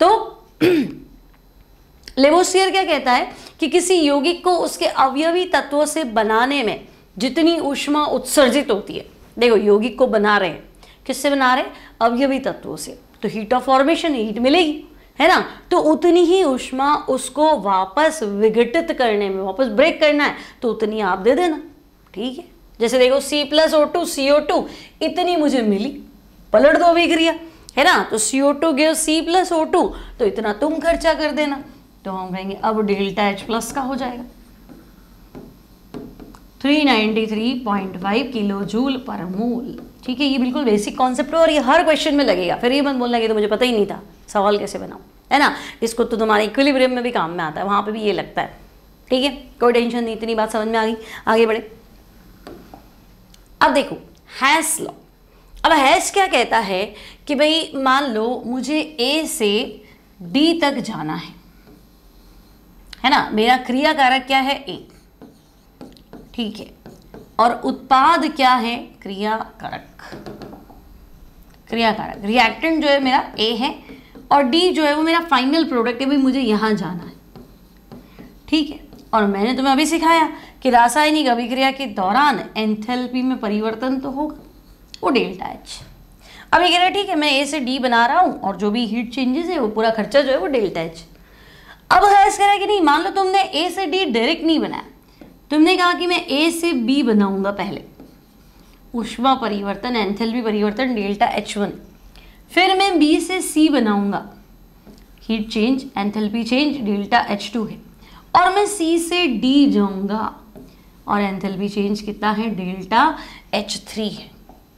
S1: तो लेवोसियर क्या कहता है कि किसी यौगिक को उसके अवयवी तत्वों से बनाने में जितनी ऊष्मा उत्सर्जित होती है, देखो यौगिक को बना रहे हैं, किससे बना रहे हैं, अवयवी तत्वों से, तो हीट ऑफ फॉर्मेशन, हीट मिलेगी, है ना। तो उतनी ही ऊष्मा उसको वापस विघटित करने में, वापस ब्रेक करना है तो उतनी आप दे देना, ठीक है। जैसे देखो C+O2 CO2 इतनी मुझे मिली, पलट दो अभिक्रिया, है ना, तो CO2 गिव C+O2 तो इतना तुम खर्चा कर देना, तो हम कहेंगे अब डेल्टा H प्लस का हो जाएगा 393.5 किलो जूल पर मोल, ठीक है। ये बिल्कुल बेसिक कॉन्सेप्ट है और ये हर क्वेश्चन में लगेगा, फिर ये मत बोलना कि तो मुझे पता ही नहीं था सवाल कैसे बनाऊं, है ना। इसको तो तुम्हारे इक्विलिब्रियम में भी काम में आता है, वहां पे भी ये लगता है, ठीक है, कोई टेंशन नहीं। इतनी बात समझ में आ गई, आगे बढ़े। अब देखो हेस लॉ। अब हेस क्या कहता है कि भाई मान लो मुझे A से D तक जाना है ना, मेरा क्रिया कारक क्या है A, ठीक है, और उत्पाद क्या है क्रिया कारक, रिएक्टेंट जो है मेरा A है और D जो है वो मेरा फाइनल प्रोडक्ट है, भाई मुझे यहाँ जाना है, ठीक है। और मैंने तुम्हें अभी सिखाया कि रासायनिक अभिक्रिया के दौरान एंथैल्पी में परिवर्तन तो होगा, वो डेल्टा H। अभी कह रहे ठीक है मैं A से D बना रहा हूँ और जो भी हीट चेंजेस है वो पूरा खर्चा जो है वो डेल्टा H। अब हेस कह रहा है कि नहीं, मान लो तुमने A से D डायरेक्ट नहीं बनाया, तुमने कहा कि मैं A से B बनाऊंगा पहले, ऊष्मा परिवर्तन, एंथैल्पी परिवर्तन डेल्टा H1। फिर मैं B से C बनाऊंगा, heat change, enthalpy change delta H2 है। और मैं C से D जाऊंगा और एंथैल्पी चेंज कितना है, डेल्टा H3 है।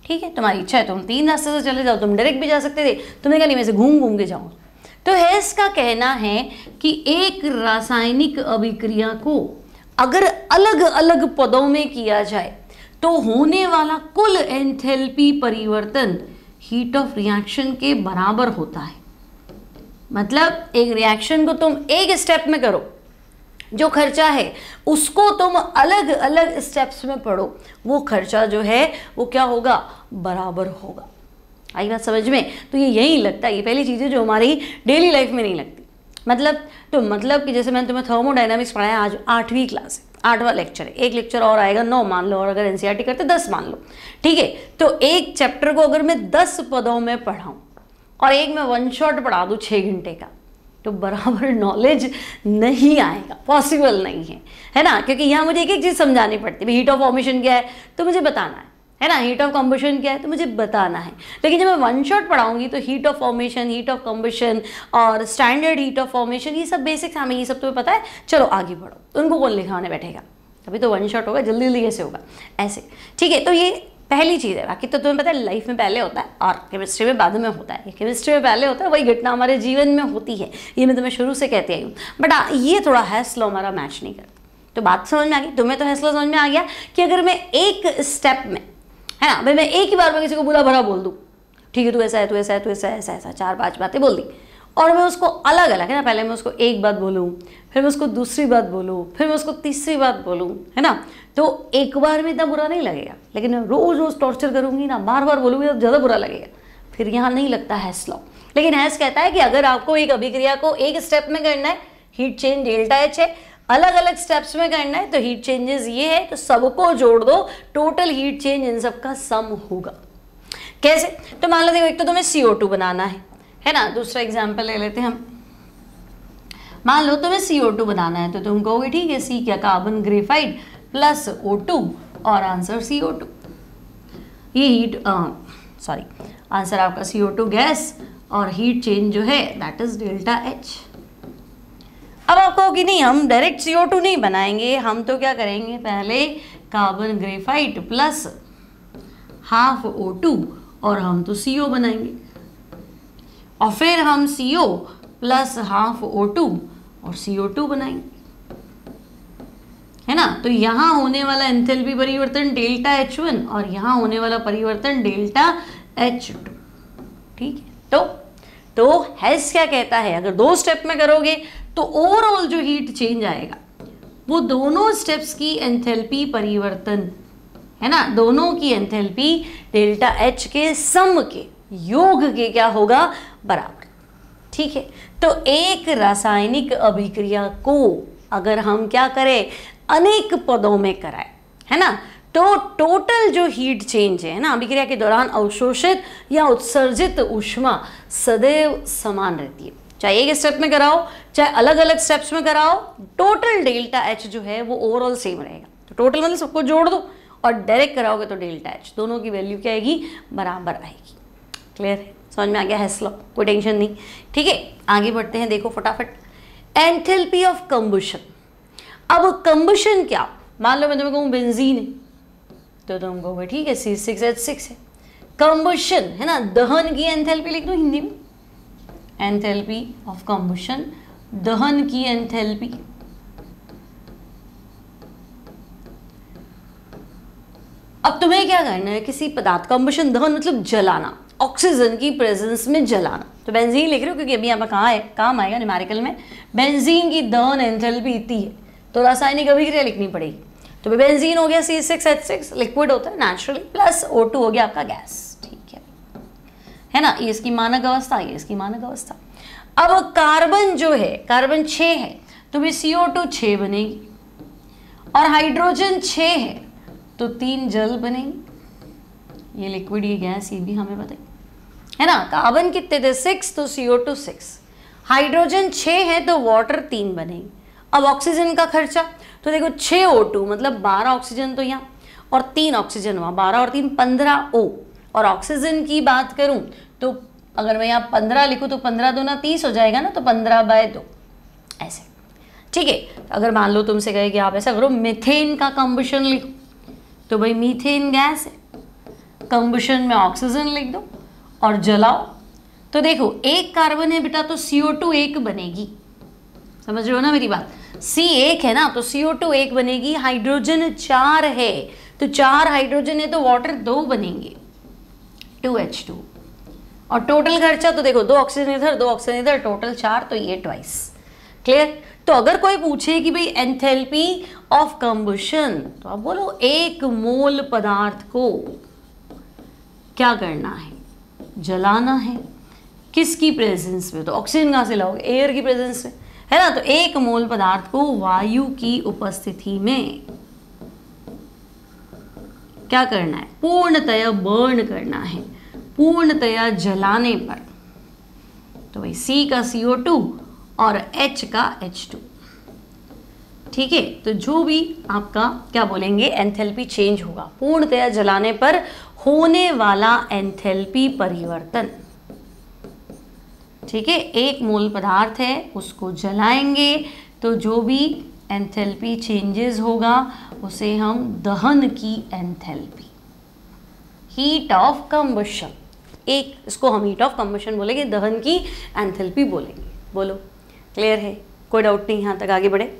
S1: ठीक है, तुम्हारी इच्छा है तुम 3 रास्ते से चले जाओ, तुम डायरेक्ट भी जा सकते थे, तुमने कहा नहीं मैं से घूम घूम के जाऊँ। तो हेस का कहना है कि एक रासायनिक अभिक्रिया को अगर अलग अलग पदों में किया जाए तो होने वाला कुल एंथैल्पी परिवर्तन हीट ऑफ रिएक्शन के बराबर होता है। मतलब एक रिएक्शन को तुम एक स्टेप में करो, जो खर्चा है उसको तुम अलग अलग स्टेप्स में पढ़ो, वो खर्चा जो है वो क्या होगा, बराबर होगा। आई बात समझ में? तो ये यही लगता है, ये पहली चीज़ें जो हमारी डेली लाइफ में नहीं लगती। मतलब कि जैसे मैंने तुम्हें थर्मोडायनामिक्स पढ़ाया, आज 8वीं क्लास है, 8वां लेक्चर है, एक लेक्चर और आएगा 9 मान लो, और अगर एनसीईआरटी करते 10 मान लो। ठीक है, तो एक चैप्टर को अगर मैं 10 पदों में पढ़ाऊँ और एक में 1 शॉट पढ़ा दूँ 6 घंटे का, तो बराबर नॉलेज नहीं आएगा, पॉसिबल नहीं है ना? क्योंकि यहाँ मुझे एक एक चीज़ समझानी पड़ती है। हीट ऑफ फॉर्मेशन क्या है तो मुझे बताना है ना? हीट ऑफ कंबशन क्या है तो मुझे बताना है। लेकिन जब मैं 1 शॉट पढ़ाऊंगी तो heat of formation, heat of combustion और स्टैंडर्ड हीट ऑफ फॉर्मेशन, ये सब बेसिक्स हमें, ये सब तुम्हें पता है, चलो आगे बढ़ो। उनको कौन लिखाने बैठेगा? तभी तो 1 शॉट होगा, जल्दी जल्दी कैसे होगा ऐसे। ठीक है, तो ये पहली चीज़ है। बाकी तो तुम्हें पता है लाइफ में पहले होता है और केमिस्ट्री में बाद में होता है। केमिस्ट्री में पहले होता है, वही घटना हमारे जीवन में होती है, ये मैं तुम्हें शुरू से कहती आई हूँ। बट ये थोड़ा हेस लॉ हमारा मैच नहीं करता। तो बात समझ में आ गई? तुम्हें तो हेस लॉ समझ में आ गया कि अगर मैं एक स्टेप में, है ना भाई, मैं एक ही बार में किसी को बुरा भरा बोल दूँ, ठीक है तू ऐसा है, तू ऐसा है, तू ऐसा है, ऐसा ऐसा 4-5 बातें बोल दी, और मैं उसको अलग अलग, है ना, पहले मैं उसको एक बात बोलूँ, फिर मैं उसको दूसरी बात बोलूँ, फिर मैं उसको तीसरी बात बोलूँ, है ना, तो एक बार में इतना बुरा नहीं लगेगा। लेकिन मैं रोज़ रोज़ टॉर्चर करूँगी ना, बार बार बोलूँगी तो ज़्यादा बुरा लगेगा। फिर यहाँ नहीं लगता हेस लॉ। लेकिन हेस कहता है कि अगर आपको एक अभिक्रिया को एक स्टेप में करना है, हीट चेंज डेल्टा H है, अलग अलग स्टेप्स में करना है तो हीट चेंजेस ये है, तो सबको जोड़ दो, टोटल हीट चेंज इन सब का सम होगा। कैसे? तो मान लो देखो, एक तो तुम्हें CO2 बनाना है ना। दूसरा एग्जाम्पल ले लेते हैं हम। मान लो तुम्हें CO2 बनाना है, तो तुम कहोगे ठीक है, C क्या, कार्बन ग्रेफाइट प्लस O2 और आंसर CO2। ये हीट आंसर आपका CO2 गैस और हीट चेंज जो है दैट इज डेल्टा H। अब आप कहोगे नहीं, हम डायरेक्ट CO2 नहीं बनाएंगे, हम तो क्या करेंगे, पहले carbon graphite plus half O2 और हम तो CO बनाएंगे, और फिर हम CO प्लस हाफ O2 और CO2 बनाएंगे, है ना। तो यहाँ होने वाला एंथैल्पी परिवर्तन डेल्टा H1 और यहाँ होने वाला परिवर्तन डेल्टा H2। ठीक है, तो हेस क्या कहता है, अगर 2 स्टेप में करोगे तो ओवरऑल जो हीट चेंज आएगा वो दोनों स्टेप्स की एंथैल्पी परिवर्तन, है ना, दोनों की एंथैल्पी डेल्टा H के सम के योग के क्या होगा, बराबर। ठीक है, तो एक रासायनिक अभिक्रिया को अगर हम क्या करें, अनेक पदों में कराए, है ना, तो टोटल जो हीट चेंज है ना, अभिक्रिया के दौरान अवशोषित या उत्सर्जित ऊष्मा सदैव समान रहती है। चाहे एक स्टेप में कराओ, चाहे अलग अलग स्टेप्स में कराओ, टोटल डेल्टा H जो है वो ओवरऑल सेम रहेगा। तो टोटल मतलब सबको जोड़ दो और डायरेक्ट कराओगे तो डेल्टा H, दोनों की वैल्यू क्या आएगी, बराबर आएगी। क्लियर है, समझ में आ गया हेस लॉ? कोई टेंशन नहीं। ठीक है, आगे बढ़ते हैं, देखो फटाफट। Enthalpy of combustion. अब कंबशन क्या, मान लो मैं तुम्हें कहूँ बेंजीन है, तो तुम कहोगे ठीक है C6H6 है। कंबशन है ना, दहन की एंथैल्पी लिख दो हिंदी में, एंथैल्पी ऑफ कंबशन, दहन की एंथैल्पी। अब तुम्हें क्या करना है, किसी पदार्थ, कंबशन दहन मतलब जलाना, ऑक्सीजन की प्रेजेंस में जलाना। तो बेंजीन लिख रहे हो क्योंकि अभी यहाँ पर कहाँ है, काम आएगा न्यूमेरिकल में। बेंजीन की दहन एंथैल्पी इतनी है तो रासायनिक अभिक्रिया लिखनी पड़ेगी। तो बेंजीन हो गया C6H6 लिक्विड होता है नेचुरली, प्लस O2 हो गया आपका गैस। ठीक है ना, ये इसकी मानक अवस्था, ये इसकी मानक अवस्था। अब कार्बन जो है, कार्बन 6 है तो भी CO2 6 बनेगी, और हाइड्रोजन 6 है तो 3 जल बनेंगे। ये लिक्विड, ये गैस, ये भी हमें बताइए, है ना। कार्बन कितने थे, 6, तो CO2 6, हाइड्रोजन 6 है तो वाटर 3 बनेंगे। अब ऑक्सीजन का खर्चा, तो देखो 6 O2 मतलब 12 ऑक्सीजन तो यहाँ, और 3 ऑक्सीजन हुआ, 12 और 3 15 O। और ऑक्सीजन की बात करूं तो अगर मैं यहाँ 15 लिखूं तो 15 दूना 30 हो जाएगा ना, तो 15/2 ऐसे। ठीक है, अगर मान लो तुमसे कहे कि आप ऐसा करो मीथेन का कंबशन लिखो, तो भाई मीथेन गैस है, कंबशन में ऑक्सीजन लिख दो और जलाओ। तो देखो एक कार्बन है बेटा तो CO2 एक बनेगी, समझ रहे हो ना मेरी बात, C एक है ना तो CO2 एक बनेगी, हाइड्रोजन 4 है तो 4 हाइड्रोजन है तो वाटर 2 बनेंगे, 2H2। और टोटल खर्चा तो देखो 2 ऑक्सीजन इधर 2 ऑक्सीजन इधर, टोटल 4 तो ये ट्वाइस। क्लियर? तो अगर कोई पूछे कि भाई एंथैल्पी ऑफ कंबशन, तो आप बोलो 1 मोल पदार्थ को क्या करना है, जलाना है। किसकी प्रेजेंस में? तो ऑक्सीजन कहाँ से लाओगे, एयर की प्रेजेंस में, है ना। तो 1 मोल पदार्थ को वायु की उपस्थिति में क्या करना है, पूर्णतया बर्न करना है, पूर्णतया जलाने पर। तो भाई C का CO2 और H का H2। ठीक है, तो जो भी आपका क्या बोलेंगे एंथैल्पी चेंज होगा, पूर्णतया जलाने पर होने वाला एंथैल्पी परिवर्तन। ठीक है, 1 मोल पदार्थ है उसको जलाएंगे तो जो भी एंथैल्पी चेंजेस होगा उसे हम दहन की एंथैल्पी, हीट ऑफ कंबशन, एक इसको हम हीट ऑफ कंबशन बोलेंगे, दहन की एंथैल्पी बोलेंगे। बोलो क्लियर है, कोई डाउट नहीं, यहाँ तक आगे बढ़े।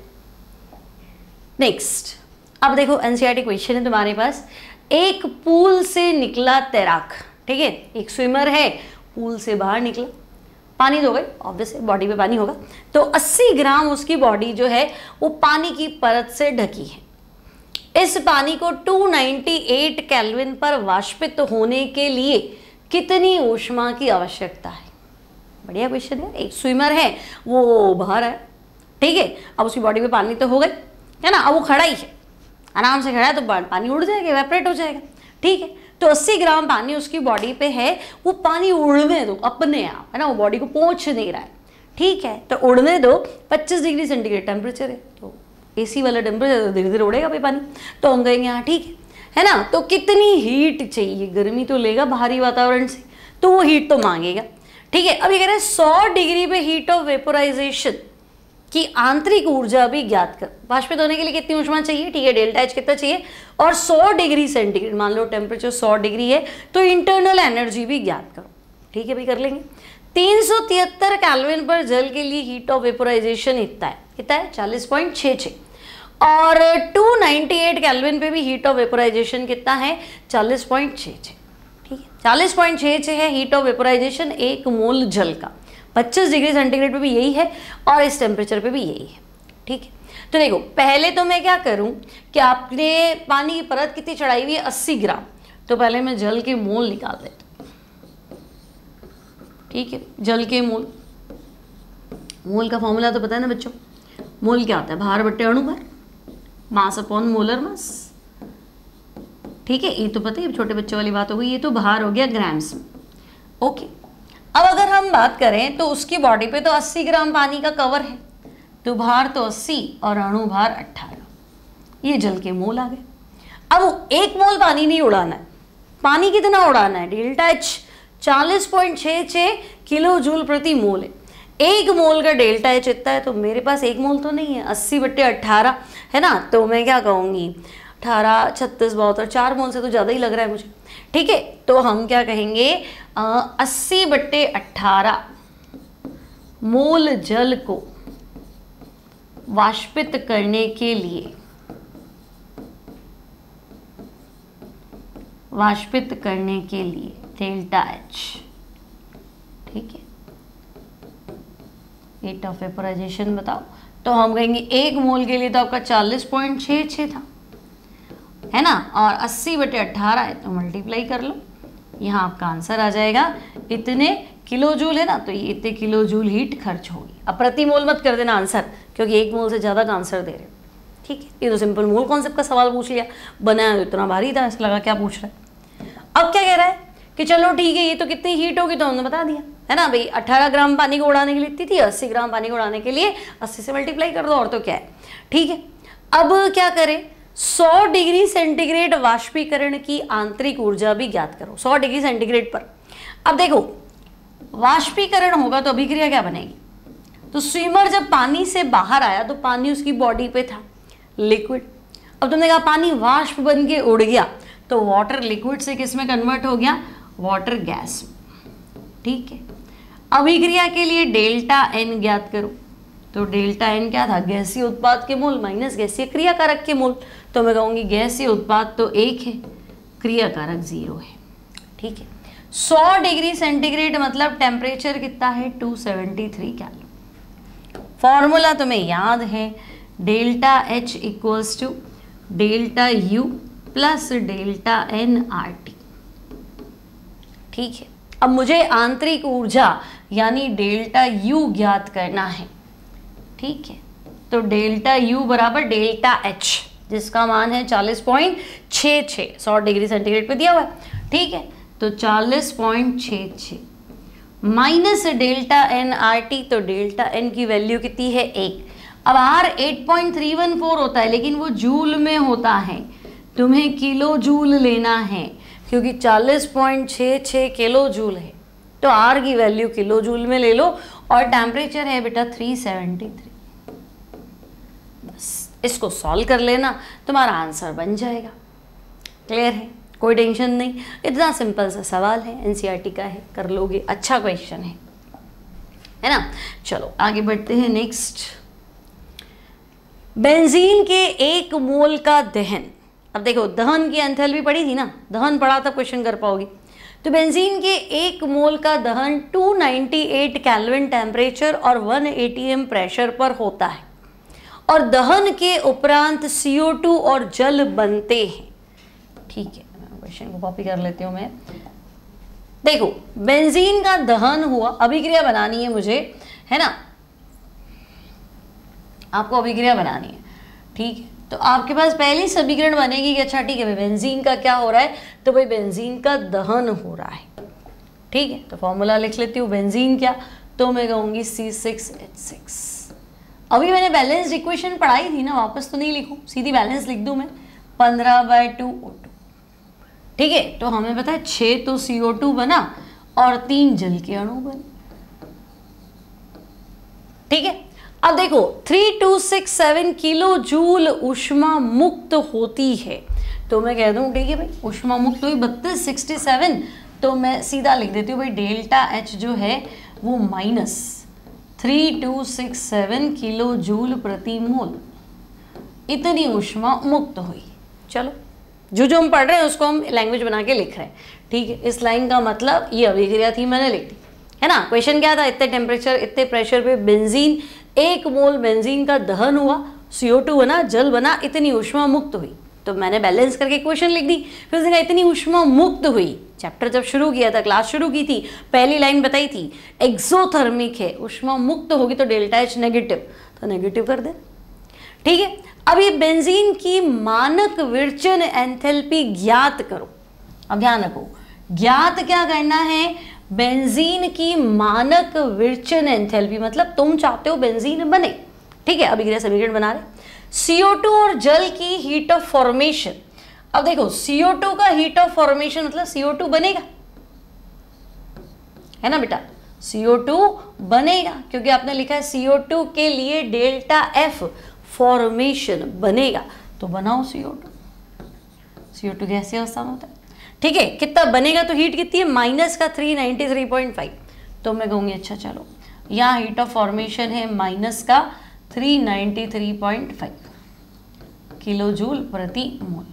S1: नेक्स्ट, अब देखो एनसीईआरटी क्वेश्चन है तुम्हारे पास। एक पूल से निकला तैराक, ठीक है, एक स्विमर है, पूल से बाहर निकला, पानी तो गई ऑब्वियसली, बॉडी पे पानी होगा, तो 80 ग्राम उसकी बॉडी जो है वो पानी की परत से ढकी है। इस पानी को 298 केल्विन पर वाष्पित होने के लिए कितनी ऊष्मा की आवश्यकता है? बढ़िया क्वेश्चन है। एक स्विमर है वो बाहर है, ठीक है, अब उसकी बॉडी पे पानी तो हो गई है ना, अब वो खड़ा ही है, आराम से खड़ा है, तो पानी उड़ जाएगा, इवेपोरेट हो जाएगा। ठीक है, तो 80 ग्राम पानी उसकी बॉडी पे है, वो पानी उड़ने दो अपने आप, है ना, वो बॉडी को पहुंच नहीं रहा है। ठीक है, तो उड़ने दो, 25 डिग्री सेंटीग्रेड टेम्परेचर है, तो AC वाला टेम्परेचर, धीरे धीरे उड़ेगा भाई पानी। तो हम कहेंगे हाँ ठीक है ना। तो कितनी हीट चाहिए, गर्मी तो लेगा बाहरी वातावरण से, तो वो हीट तो मांगेगा। ठीक है, अब ये कह रहे हैं 100 डिग्री पे हीट ऑफ वेपोराइजेशन की आंतरिक ऊर्जा भी ज्ञात कर। वाष्पित होने के लिए कितनी ऊष्मा चाहिए, ठीक है, डेल्टा H कितना चाहिए, और 100 डिग्री सेंटीग्रेड, मान लो टेम्परेचर 100 डिग्री है, तो इंटरनल एनर्जी भी ज्ञात करो। ठीक है भाई, कर लेंगे। 373 केल्विन पर जल के लिए हीट ऑफ वेपोराइजेशन इतना है, कितना है, 40.66, और 298 केल्विन पे भी हीट ऑफ वेपोराइजेशन कितना है, 40.66। ठीक है, 40.66 है हीट ऑफ वेपोराइजेशन 1 मोल जल का। 25 डिग्री सेंटीग्रेड पे भी यही है और इस टेम्परेचर पे भी यही है। ठीक है, तो देखो पहले तो मैं क्या करूं कि आपने पानी की परत कितनी चढ़ाई हुई है, 80 ग्राम, तो पहले मैं जल के मोल निकाल देता हूं। ठीक है, जल के मोल, मोल का फॉर्मूला तो पता है ना बच्चों, मोल क्या होता है, भार बट्टे अणु भार, मास अपॉन मोलर मास। ठीक है, ये तो पता है, छोटे बच्चों वाली बात हो गई, ये तो भार हो गया ग्राम्स में। ओके, अब अगर हम बात करें तो उसकी बॉडी पे तो 80 ग्राम पानी का कवर है, तो भार तो 80 और अणु भार 18, ये जल के मोल आ गए। अब 1 मोल पानी नहीं उड़ाना है, पानी कितना उड़ाना है, डेल्टा H 40.66 किलो जूल प्रति मोल है। 1 मोल का डेल्टा H इतना है, तो मेरे पास 1 मोल तो नहीं है, 80/18 है ना, तो मैं क्या कहूँगी 18, 36, 72, 4 मोल से तो ज़्यादा ही लग रहा है मुझे। ठीक है, तो हम क्या कहेंगे 80/18 मोल जल को वाष्पित करने के लिए, डेल्टा H। ठीक है, हीट ऑफ वेपोराइजेशन बताओ, तो हम कहेंगे 1 मोल के लिए तो आपका 40.66 था, है ना, और 80/18 है, तो मल्टीप्लाई कर लो, यहाँ आपका आंसर आ जाएगा इतने किलो जूल, है ना, तो ये इतने किलो जूल हीट खर्च होगी। अब प्रति मोल मत कर देना आंसर, क्योंकि 1 मोल से ज़्यादा का आंसर दे रहे हो। ठीक है, ये तो सिंपल मोल कॉन्सेप्ट का सवाल पूछ लिया, बनाया तो इतना भारी था, ऐसा लगा क्या पूछ रहा है। अब क्या कह रहा है कि चलो ठीक है, ये तो कितनी हीट होगी तो हमने बता दिया, है ना भाई, 18 ग्राम पानी को उड़ाने के लिए इतनी थी, 80 ग्राम पानी को उड़ाने के लिए 80 से मल्टीप्लाई कर दो, और तो क्या है। ठीक है, अब क्या करें, 100 डिग्री सेंटीग्रेड वाष्पीकरण की आंतरिक ऊर्जा भी ज्ञात करो। 100 डिग्री सेंटीग्रेड पर। अब देखो वाष्पीकरण होगा तो अभिक्रिया क्या बनेगी? तो स्विमर जब पानी से बाहर आया तो पानी उसकी बॉडी पे था, लिक्विड। अब तुमने कहा पानी वाष्प बन के उड़ गया, तो वाटर लिक्विड से किस में कन्वर्ट हो गया? Water gas. ठीक है, अभिक्रिया के लिए डेल्टा एन ज्ञात करो। तो डेल्टा एन क्या था? गैसीय उत्पाद के मोल माइनस गैसीय क्रियाकारक के मोल। तो मैं कहूँगी गैसीय उत्पाद तो 1 है, क्रियाकारक 0 है। ठीक है, 100 डिग्री सेंटीग्रेड मतलब टेम्परेचर कितना है? 273 केल्विन। फॉर्मूला तुम्हें याद है, delta H equals to delta U plus delta N R T. ठीक है, अब मुझे आंतरिक ऊर्जा यानी डेल्टा यू ज्ञात करना है। ठीक है, तो डेल्टा यू बराबर डेल्टा एच, जिसका मान है 40.66, 100 डिग्री सेंटीग्रेड पे दिया हुआ है। ठीक है, तो 40.66 minus delta N R T, तो डेल्टा एन की वैल्यू कितनी है? 1। अब आर 8.314 होता है, लेकिन वो जूल में होता है, तुम्हें किलो जूल लेना है, क्योंकि 40.66 किलो जूल है, तो आर की वैल्यू किलो जूल में ले लो। और टेम्परेचर है बेटा 373। बस इसको सॉल्व कर लेना, तुम्हारा आंसर बन जाएगा। क्लियर है? कोई टेंशन नहीं, इतना सिंपल सा सवाल है, एनसीईआरटी का है, कर लोगे। अच्छा क्वेश्चन है ना। चलो आगे बढ़ते हैं। नेक्स्ट, बेंजीन के 1 मोल का दहन। अब देखो दहन की एंथैल्पी पढ़ी थी ना, दहन पढ़ा तब क्वेश्चन कर पाओगी। तो बेंजीन के 1 मोल का दहन 298 केल्विन टेम्परेचर और 1 atm प्रेशर पर होता है, और दहन के उपरांत CO2 और जल बनते हैं। ठीक है, क्वेश्चन को कॉपी कर लेती हूँ मैं। देखो बेंजीन का दहन हुआ, अभिक्रिया बनानी है मुझे, है ना, आपको अभिक्रिया बनानी है। ठीक है, तो आपके पास पहली समीकरण बनेगी कि अच्छा ठीक है भाई बेंजीन का क्या हो रहा है? तो भाई बेंजीन का दहन हो रहा है। ठीक है, तो फॉर्मूला लिख लेती हूँ। बेंजीन क्या? तो मैं कहूँगी C6H6। अभी मैंने बैलेंस इक्वेशन पढ़ाई थी ना, वापस तो नहीं लिखूँ, सीधी बैलेंस लिख दूँ मैं, 15/2 O2। ठीक है, तो हमें पता है 6 तो CO2 बना और 3 जल के अणु बने। ठीक है, अब देखो 3267 किलो जूल ऊष्मा मुक्त होती है, तो मैं कह दूं ठीक है भाई ऊष्मा मुक्त हुई 3267, तो मैं सीधा लिख देती हूँ भाई डेल्टा एच जो है वो माइनस 3267 किलो जूल प्रति मोल, इतनी ऊष्मा मुक्त हुई। चलो जो हम पढ़ रहे हैं उसको हम लैंग्वेज बना के लिख रहे हैं। ठीक है, इस लाइन का मतलब ये अभिक्रिया थी, मैंने लिख दी, है ना। क्वेश्चन क्या था? इतने टेम्परेचर इतने प्रेशर पे बेंजीन 1 मोल बेंजीन का दहन हुआ, CO2 बना, जल बना, इतनी ऊष्मा मुक्त हुई। तो मैंने बैलेंस करके क्वेश्चन लिख दी। फिर उसने कहा इतनी ऊष्मा मुक्त हुई। चैप्टर जब शुरू किया था, क्लास शुरू की थी, पहली लाइन बताई थी एक्सोथर्मिक है, ऊष्मा मुक्त होगी तो डेल्टा एच नेगेटिव, तो नेगेटिव कर दे। ठीक है, अब ये बेंजीन की मानक विरचन एंथैल्पी ज्ञात करो। अब ध्यान रखो, ज्ञात क्या करना है? बेंजीन की मानक विरचन एंथैल्पी, मतलब तुम चाहते हो बेंजीन बने। ठीक है, अभिक्रिया समीकरण बना रहे। CO2 और जल की हीट ऑफ फॉर्मेशन। अब देखो CO2 का हीट ऑफ फॉर्मेशन मतलब CO2 बनेगा, है ना बेटा, CO2 बनेगा, क्योंकि आपने लिखा है CO2 के लिए डेल्टा F फॉर्मेशन बनेगा, तो बनाओ CO2 गैसीय अवस्था में होता है। ठीक है, कितना बनेगा? तो हीट कितनी है? माइनस का 393.5, तो मैं कहूँगी अच्छा चलो यहाँ हीट ऑफ फॉर्मेशन है माइनस का 393.5 किलो जूल प्रति मोल।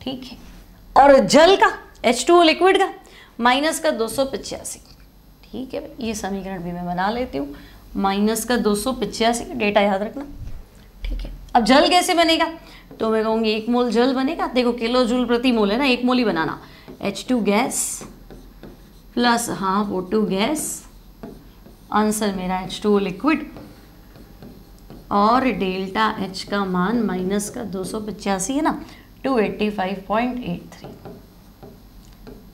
S1: ठीक है, और जल का H2O लिक्विड का माइनस का 285। ठीक है, ये समीकरण भी मैं बना लेती हूँ, माइनस का 285, डेटा याद रखना। ठीक है, अब जल कैसे बनेगा? तो मैं कहूँगी 1 मोल जल बनेगा। देखो किलो जूल प्रति मोल है ना, 1 मोल ही बनाना। H2 gas plus half O2 gas, answer मेरा H2O लिक्विड, और डेल्टा H का मान माइनस का 285 है ना, 285.83।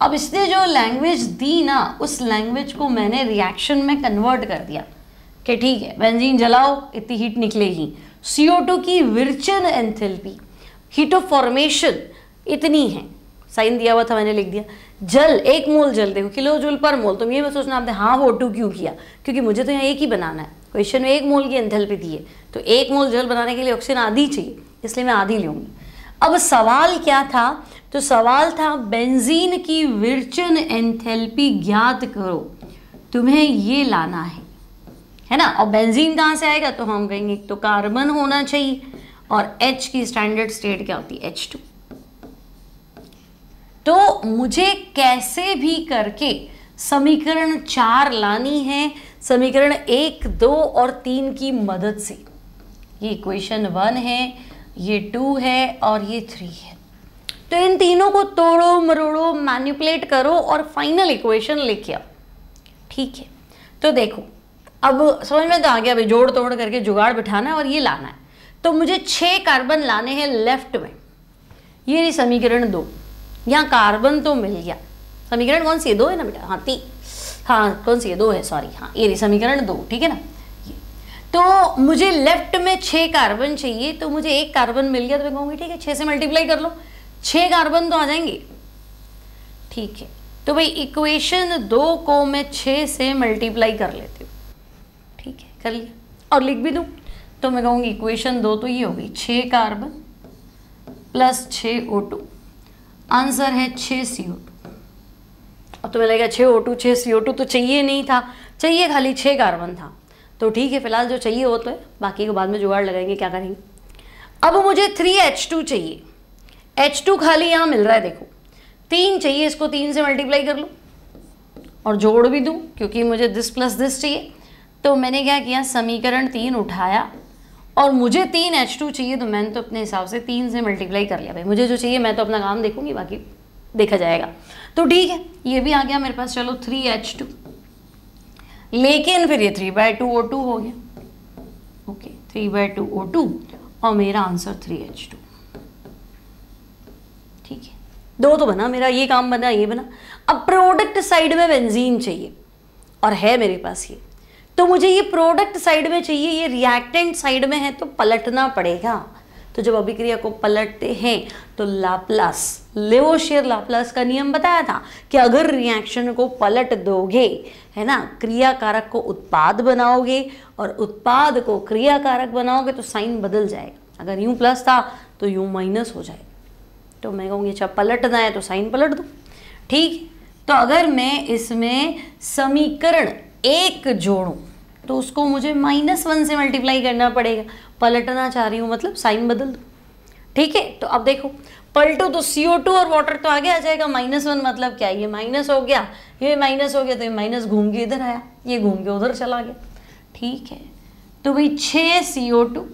S1: अब इसने जो लैंग्वेज दी ना, उस लैंग्वेज को मैंने रिएक्शन में कन्वर्ट कर दिया कि ठीक है बेंजीन जलाओ इतनी हीट निकलेगी, CO2 की विरचन एंथैल्पी, हीट ऑफ फॉर्मेशन इतनी है, साइन दिया हुआ था मैंने लिख दिया। जल, 1 मोल जल, देखो किलो जूल पर मोल, तुम ये मत सोचना आपने हाँ O2 क्यों किया, क्योंकि मुझे तो यहाँ एक ही बनाना है, क्वेश्चन में 1 मोल की एंथैल्पी दी है, तो 1 मोल जल बनाने के लिए ऑक्सीजन आधी चाहिए, इसलिए मैं आधी लूँगी। अब सवाल क्या था, तो सवाल था बेंजीन की विरचन एंथैल्पी ज्ञात करो, तुम्हें ये लाना है ना। और बेंजीन कहाँ से आएगा, तो हम कहेंगे तो कार्बन होना चाहिए, और H की स्टैंडर्ड स्टेट क्या होती है, H2। तो मुझे कैसे भी करके समीकरण 4 लानी है, समीकरण 1, 2 और 3 की मदद से। ये इक्वेशन 1 है, ये 2 है और ये 3 है। तो इन तीनों को तोड़ो मरोड़ो, मैनिपुलेट करो और फाइनल इक्वेशन लेके आओ, ठीक है। तो देखो अब समझ में तो आ गया भाई, जोड़ तोड़ करके जुगाड़ बिठाना है और ये लाना है। तो मुझे 6 कार्बन लाने हैं लेफ्ट में, ये रही समीकरण 2, यहाँ कार्बन तो मिल गया। समीकरण कौन सी है, 2 है ना बेटा, हाँ कौन सी है, 2 है, सॉरी, हाँ ये रही समीकरण 2, ठीक है ना। तो मुझे लेफ्ट में 6 कार्बन चाहिए, तो मुझे 1 कार्बन मिल गया, तो मैं कहूँगी ठीक है 6 से मल्टीप्लाई कर लो, 6 कार्बन तो आ जाएंगे, ठीक है। तो भाई इक्वेशन 2 को मैं 6 से मल्टीप्लाई कर लेती हूँ, ठीक है, कर लिया और लिख भी दूँ, तो मैं कहूँगी इक्वेशन 2 तो ये होगी 6 कार्बन प्लस 6 O2, आंसर है 6 CO2। अब तो लगेगा 6 O2 6 CO2 तो चाहिए नहीं था, चाहिए खाली 6 कार्बन था, तो ठीक है फिलहाल जो चाहिए वो तो है, बाकी को बाद में जुगाड़ लगाएंगे, क्या करेंगे। अब मुझे 3H2 चाहिए, H2 खाली यहाँ मिल रहा है, देखो 3 चाहिए, इसको 3 से मल्टीप्लाई कर लूँ और जोड़ भी दूँ, क्योंकि मुझे दिस प्लस दिस चाहिए। तो मैंने क्या किया, समीकरण 3 उठाया और मुझे 3H2 चाहिए, तो मैंने तो अपने हिसाब से 3 से मल्टीप्लाई कर लिया। भाई मुझे जो चाहिए मैं तो अपना काम देखूंगी, बाकी देखा जाएगा। तो ठीक है, ये भी आ गया मेरे पास, चलो 3H2, लेकिन फिर ये 3/2 O2 हो गया, ओके 3/2 O2 और मेरा आंसर 3H2, ठीक है। 2 तो बना मेरा, ये काम बना, ये बना। अब प्रोडक्ट साइड में बेंजीन चाहिए और है मेरे पास ये, तो मुझे ये प्रोडक्ट साइड में चाहिए, ये रिएक्टेंट साइड में है तो पलटना पड़ेगा। तो जब अभिक्रिया को पलटते हैं तो लाप्लास, लेवोशियर लाप्लास का नियम बताया था कि अगर रिएक्शन को पलट दोगे, है ना, क्रियाकारक को उत्पाद बनाओगे और उत्पाद को क्रियाकारक बनाओगे तो साइन बदल जाएगा। अगर यूं प्लस था तो यूं माइनस हो जाएगा। तो मैं कहूँगी अच्छा पलटना है तो साइन पलट दो, ठीक। तो अगर मैं इसमें समीकरण 1 जोड़ूं तो उसको मुझे -1 से मल्टीप्लाई करना पड़ेगा। पलटना चाह रही हूँ मतलब साइन बदल दो, ठीक है। तो अब देखो पलटो तो CO2 और वाटर तो आगे आ जाएगा, -1 मतलब क्या, ये माइनस हो गया, ये माइनस हो गया, तो ये माइनस घूम के इधर आया, ये घूम के उधर चला गया, ठीक है। तो भाई 6 CO2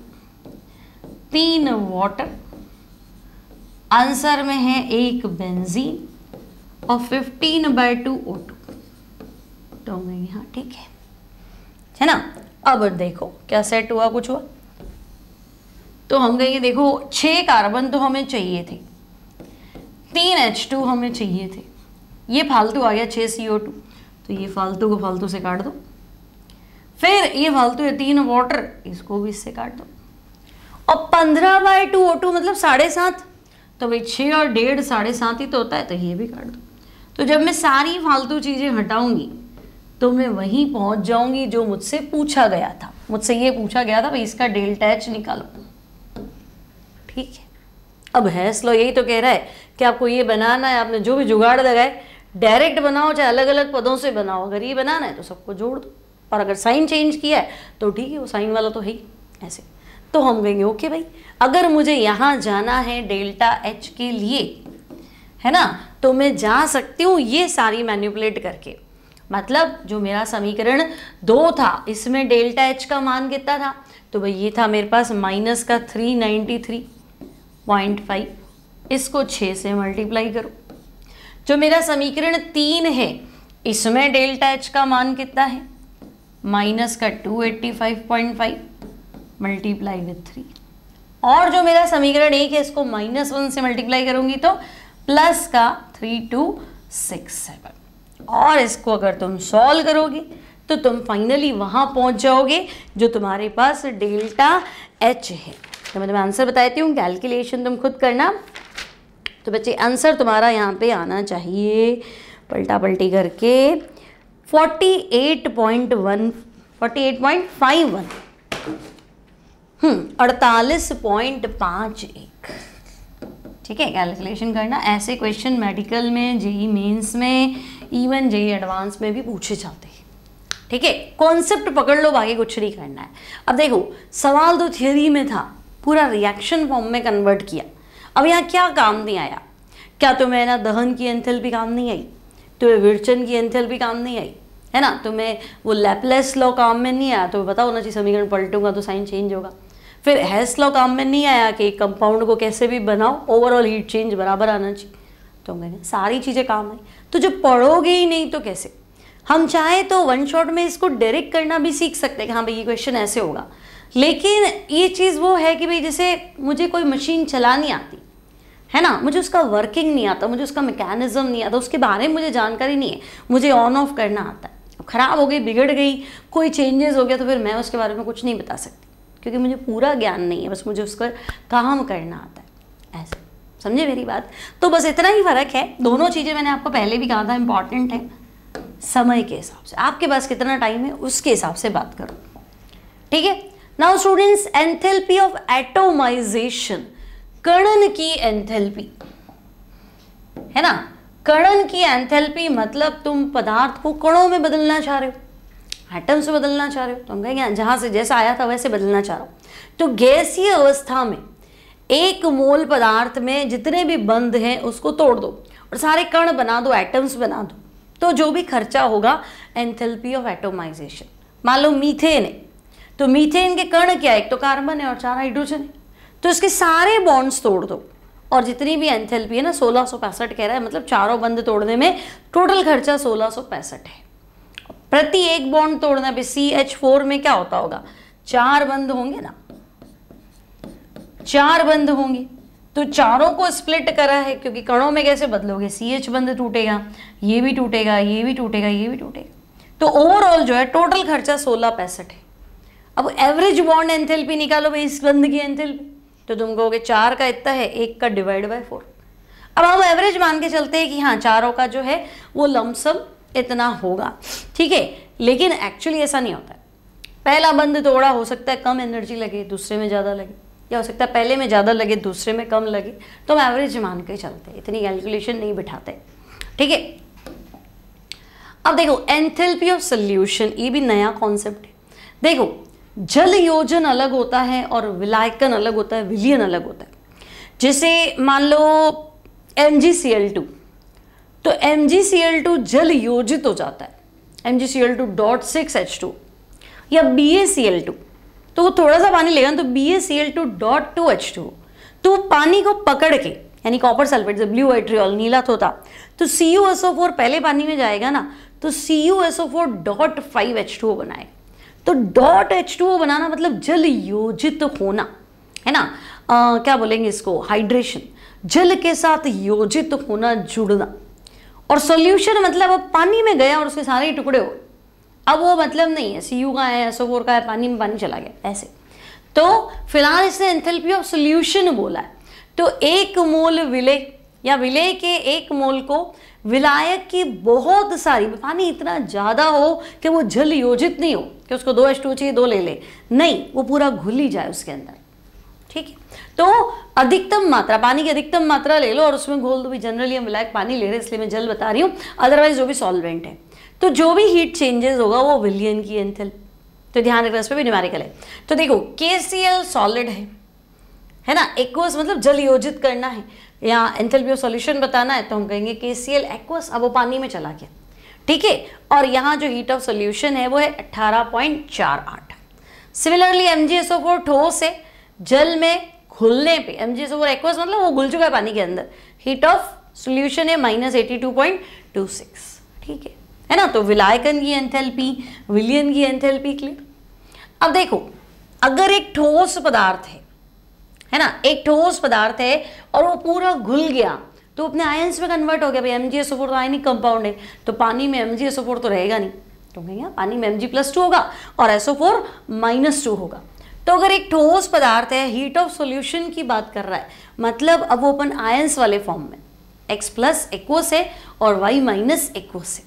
S1: 3 वाटर, आंसर में है 1 बेंजीन और 15/2 O2, तो मैं यहाँ ठीक है ना। अब देखो क्या सेट हुआ, कुछ हुआ, तो हम कहेंगे देखो 6 कार्बन तो हमें चाहिए थे, 3H2 हमें चाहिए थे, ये फालतू आ गया 6 CO2, तो ये फालतू को फालतू से काट दो, फिर ये फालतू है 3 वाटर, इसको भी इससे काट दो, और 15/2 O2 मतलब 7.5, तो भाई 6 और 1.5 7.5 ही तो होता है, तो ये भी काट दो। तो जब मैं सारी फालतू चीज़ें हटाऊंगी तो मैं वहीं पहुंच जाऊंगी जो मुझसे पूछा गया था। मुझसे ये पूछा गया था भाई इसका डेल्टा H निकालो, ठीक है। अब हैंसलो यही तो कह रहा है कि आपको ये बनाना है, आपने जो भी जुगाड़ लगाए डायरेक्ट बनाओ चाहे अलग अलग पदों से बनाओ, अगर ये बनाना है तो सबको जोड़ दो, और अगर साइन चेंज किया है तो ठीक है, वो साइन वाला तो है ही ऐसे। तो हम कहेंगे ओके भाई, अगर मुझे यहाँ जाना है डेल्टा H के लिए, है ना, तो मैं जा सकती हूँ ये सारी मैनिपुलेट करके। मतलब जो मेरा समीकरण 2 था इसमें डेल्टा H का मान कितना था, तो भाई ये था मेरे पास -393.5, इसको 6 से मल्टीप्लाई करो। जो मेरा समीकरण 3 है इसमें डेल्टा H का मान कितना है, -285.5 मल्टीप्लाई विथ 3, और जो मेरा समीकरण 1 है इसको -1 से मल्टीप्लाई करूंगी तो प्लस का 3267, और इसको अगर तुम सॉल्व करोगे तो तुम फाइनली वहां पहुंच जाओगे जो तुम्हारे पास डेल्टा H है। तो मैं तुम्हें आंसर बताती हूँ, कैलकुलेशन तुम खुद करना। तो बच्चे आंसर तुम्हारा यहाँ पे आना चाहिए पलटा पलटी करके 48.51 48.51 48.51। ठीक है, कैलकुलेशन करना। ऐसे क्वेश्चन मेडिकल में, जेई मेंस में, इवन जेई एडवांस में भी पूछे जाते हैं। ठीक है, कॉन्सेप्ट पकड़ लो, बाकी कुछ नहीं करना है। अब देखो, सवाल तो थियोरी में था, पूरा रिएक्शन फॉर्म में कन्वर्ट किया। अब यहाँ क्या काम नहीं आया? क्या तुम्हें ना दहन की एंथैल्पी काम नहीं आई? तुम्हें विरचन की एंथैल्पी काम नहीं आई? है ना, तुम्हें वो लैपलेस लॉ काम में नहीं आया? तो पता होना चाहिए समीकरण पलटूंगा तो साइन चेंज होगा। फिर हेस लॉ काम में नहीं आया कि कंपाउंड को कैसे भी बनाओ, ओवरऑल हीट चेंज बराबर आना चाहिए। तो मैंने सारी चीज़ें काम आई। तो जब पढ़ोगे ही नहीं तो कैसे? हम चाहे तो वन शॉट में इसको डायरेक्ट करना भी सीख सकते हैं कि हाँ भाई ये क्वेश्चन ऐसे होगा, लेकिन ये चीज़ वो है कि भाई जैसे मुझे कोई मशीन चलानी आती है ना, मुझे उसका वर्किंग नहीं आता, मुझे उसका मैकेनिज्म नहीं आता, उसके बारे में मुझे जानकारी नहीं है, मुझे ऑन ऑफ करना आता है। ख़राब हो गई, बिगड़ गई, कोई चेंजेस हो गया तो फिर मैं उसके बारे में कुछ नहीं बता सकती क्योंकि मुझे पूरा ज्ञान नहीं है, बस मुझे उसका काम करना आता है। ऐसे समझे मेरी बात? तो बस इतना ही फ़र्क है। दोनों चीज़ें मैंने आपको पहले भी कहा था इंपॉर्टेंट है। समय के हिसाब से, आपके पास कितना टाइम है उसके हिसाब से बात करो। ठीक है, now students, enthalpy of atomisation, कणन की एंथैल्पी, है ना। कणन की एंथैल्पी मतलब तुम पदार्थ को कणों में बदलना चाह रहे हो, एटम्स में बदलना चाह रहे हो। तो हम कहेंगे जहाँ से जैसा आया था वैसे बदलना चाह रहा हूँ। तो गैसीय अवस्था में 1 मोल पदार्थ में जितने भी बंध हैं उसको तोड़ दो और सारे कण बना दो, एटम्स बना दो। तो जो भी खर्चा होगा एंथैल्पी ऑफ एटोमाइजेशन। मान लो मीथेन है, तो मीथेन के कण क्या है? एक तो कार्बन है और 4 हाइड्रोजन है। तो इसके सारे बॉन्ड्स तोड़ दो और जितनी भी एंथैल्पी है ना 1665 कह रहा है, मतलब चारों बंध तोड़ने में टोटल खर्चा 1665 है। प्रति एक बॉन्ड तोड़ना पे CH4 में क्या होता होगा? 4 बंध होंगे ना, 4 बंध होंगे। तो चारों को स्प्लिट करा है क्योंकि कणों में कैसे बदलोगे? CH बंध टूटेगा, ये भी टूटेगा, ये भी टूटेगा, ये भी टूटेगा। तो ओवरऑल जो है टोटल खर्चा 1665 है। अब एवरेज बॉन्ड एंथैल्पी निकालो भाई इस बंध की एंथैल्पी, तो तुम कहोगे 4 का इतना है, 1 का डिवाइड बाय 4। अब हम एवरेज मान के चलते हैं कि हाँ चारों का जो है वो लमसम इतना होगा। ठीक है, लेकिन एक्चुअली ऐसा नहीं होता है। पहला बंध तोड़ा, हो सकता है कम एनर्जी लगे, दूसरे में ज़्यादा लगे, या हो सकता है पहले में ज़्यादा लगे दूसरे में कम लगे। तो हम एवरेज मान के चलते हैं, इतनी कैलकुलेशन नहीं बिठाते। ठीक है, अब देखो एंथैल्पी ऑफ सॉल्यूशन, ये भी नया कॉन्सेप्ट है। देखो जल योजन अलग होता है और विलायकन अलग होता है, विलयन अलग होता है। जैसे मान लो MgCl2, तो MgCl2 जल योजित हो जाता है, MgCl2.6H2, या BaCl2 तो वो थोड़ा सा पानी लेगा तो BaCl2.2H2, तो पानी को पकड़ के, यानी कॉपर सल्फेट से ब्लू वाइट्रियोल नीला तोता, तो CuSO4 पहले पानी में जाएगा ना, तो CuSO4.5H2O बनाएगा। तो .H2O बनाना मतलब जल योजित होना, है ना। क्या बोलेंगे इसको? हाइड्रेशन, जल के साथ योजित होना, जुड़ना। और सॉल्यूशन मतलब अब पानी में गया और उसके सारे ही टुकड़े हो, अब वो मतलब नहीं है Cu का है, SO4 का है, पानी में पानी चला गया ऐसे। तो फिलहाल इसने एंथैल्पी ऑफ सॉल्यूशन बोला है। तो 1 मोल विलेय या विलेय के 1 मोल को विलायक की बहुत सारी, पानी इतना ज़्यादा हो कि वो जल योजित नहीं हो कि उसको 2H2 चाहिए 2 ले ले, नहीं, वो पूरा घुल ही जाए उसके अंदर। ठीक है, तो अधिकतम मात्रा, पानी की अधिकतम मात्रा ले लो और उसमें घोल दो। भी जनरली हम विलायक पानी ले रहे हैं इसलिए मैं जल बता रही हूँ, अदरवाइज जो भी सॉल्वेंट है। तो जो भी हीट चेंजेस होगा वो विलयन की एंथैल्पी, तो ध्यान रखना, इस पर भी न्यूमेरिकल है। तो देखो KCl सॉलिड है ना, एक्वस मतलब जल योजित करना है, या एंथैल्पी ऑफ सॉल्यूशन बताना है तो हम कहेंगे KCl एक्वस, अब वो पानी में चला गया। ठीक है, और यहाँ जो हीट ऑफ सॉल्यूशन है वो है 18.48। सिमिलरली MgSO4 ठोस है, जल में घुलने पे MgSO4 एक्वस मतलब वो घुल चुका है पानी के अंदर, हीट ऑफ सॉल्यूशन है -82.26। ठीक है ना। तो विलायकन की एंथैल्पी, विलयन की एंथैल्पी क्लियर। अब देखो अगर एक ठोस पदार्थ है ना, एक ठोस पदार्थ है और वो पूरा घुल गया तो अपने आयंस में कन्वर्ट हो गया। भाई MgSO4 तो आयनिक कंपाउंड है, तो पानी में MgSO4 तो रहेगा नहीं, तो कहेंगे पानी में Mg+2 होगा और SO4 -2 होगा। तो अगर एक ठोस पदार्थ है, हीट ऑफ सॉल्यूशन की बात कर रहा है, मतलब अब वो अपन आयंस वाले फॉर्म में, x प्लस एक्वस है और y माइनस एक्वस है।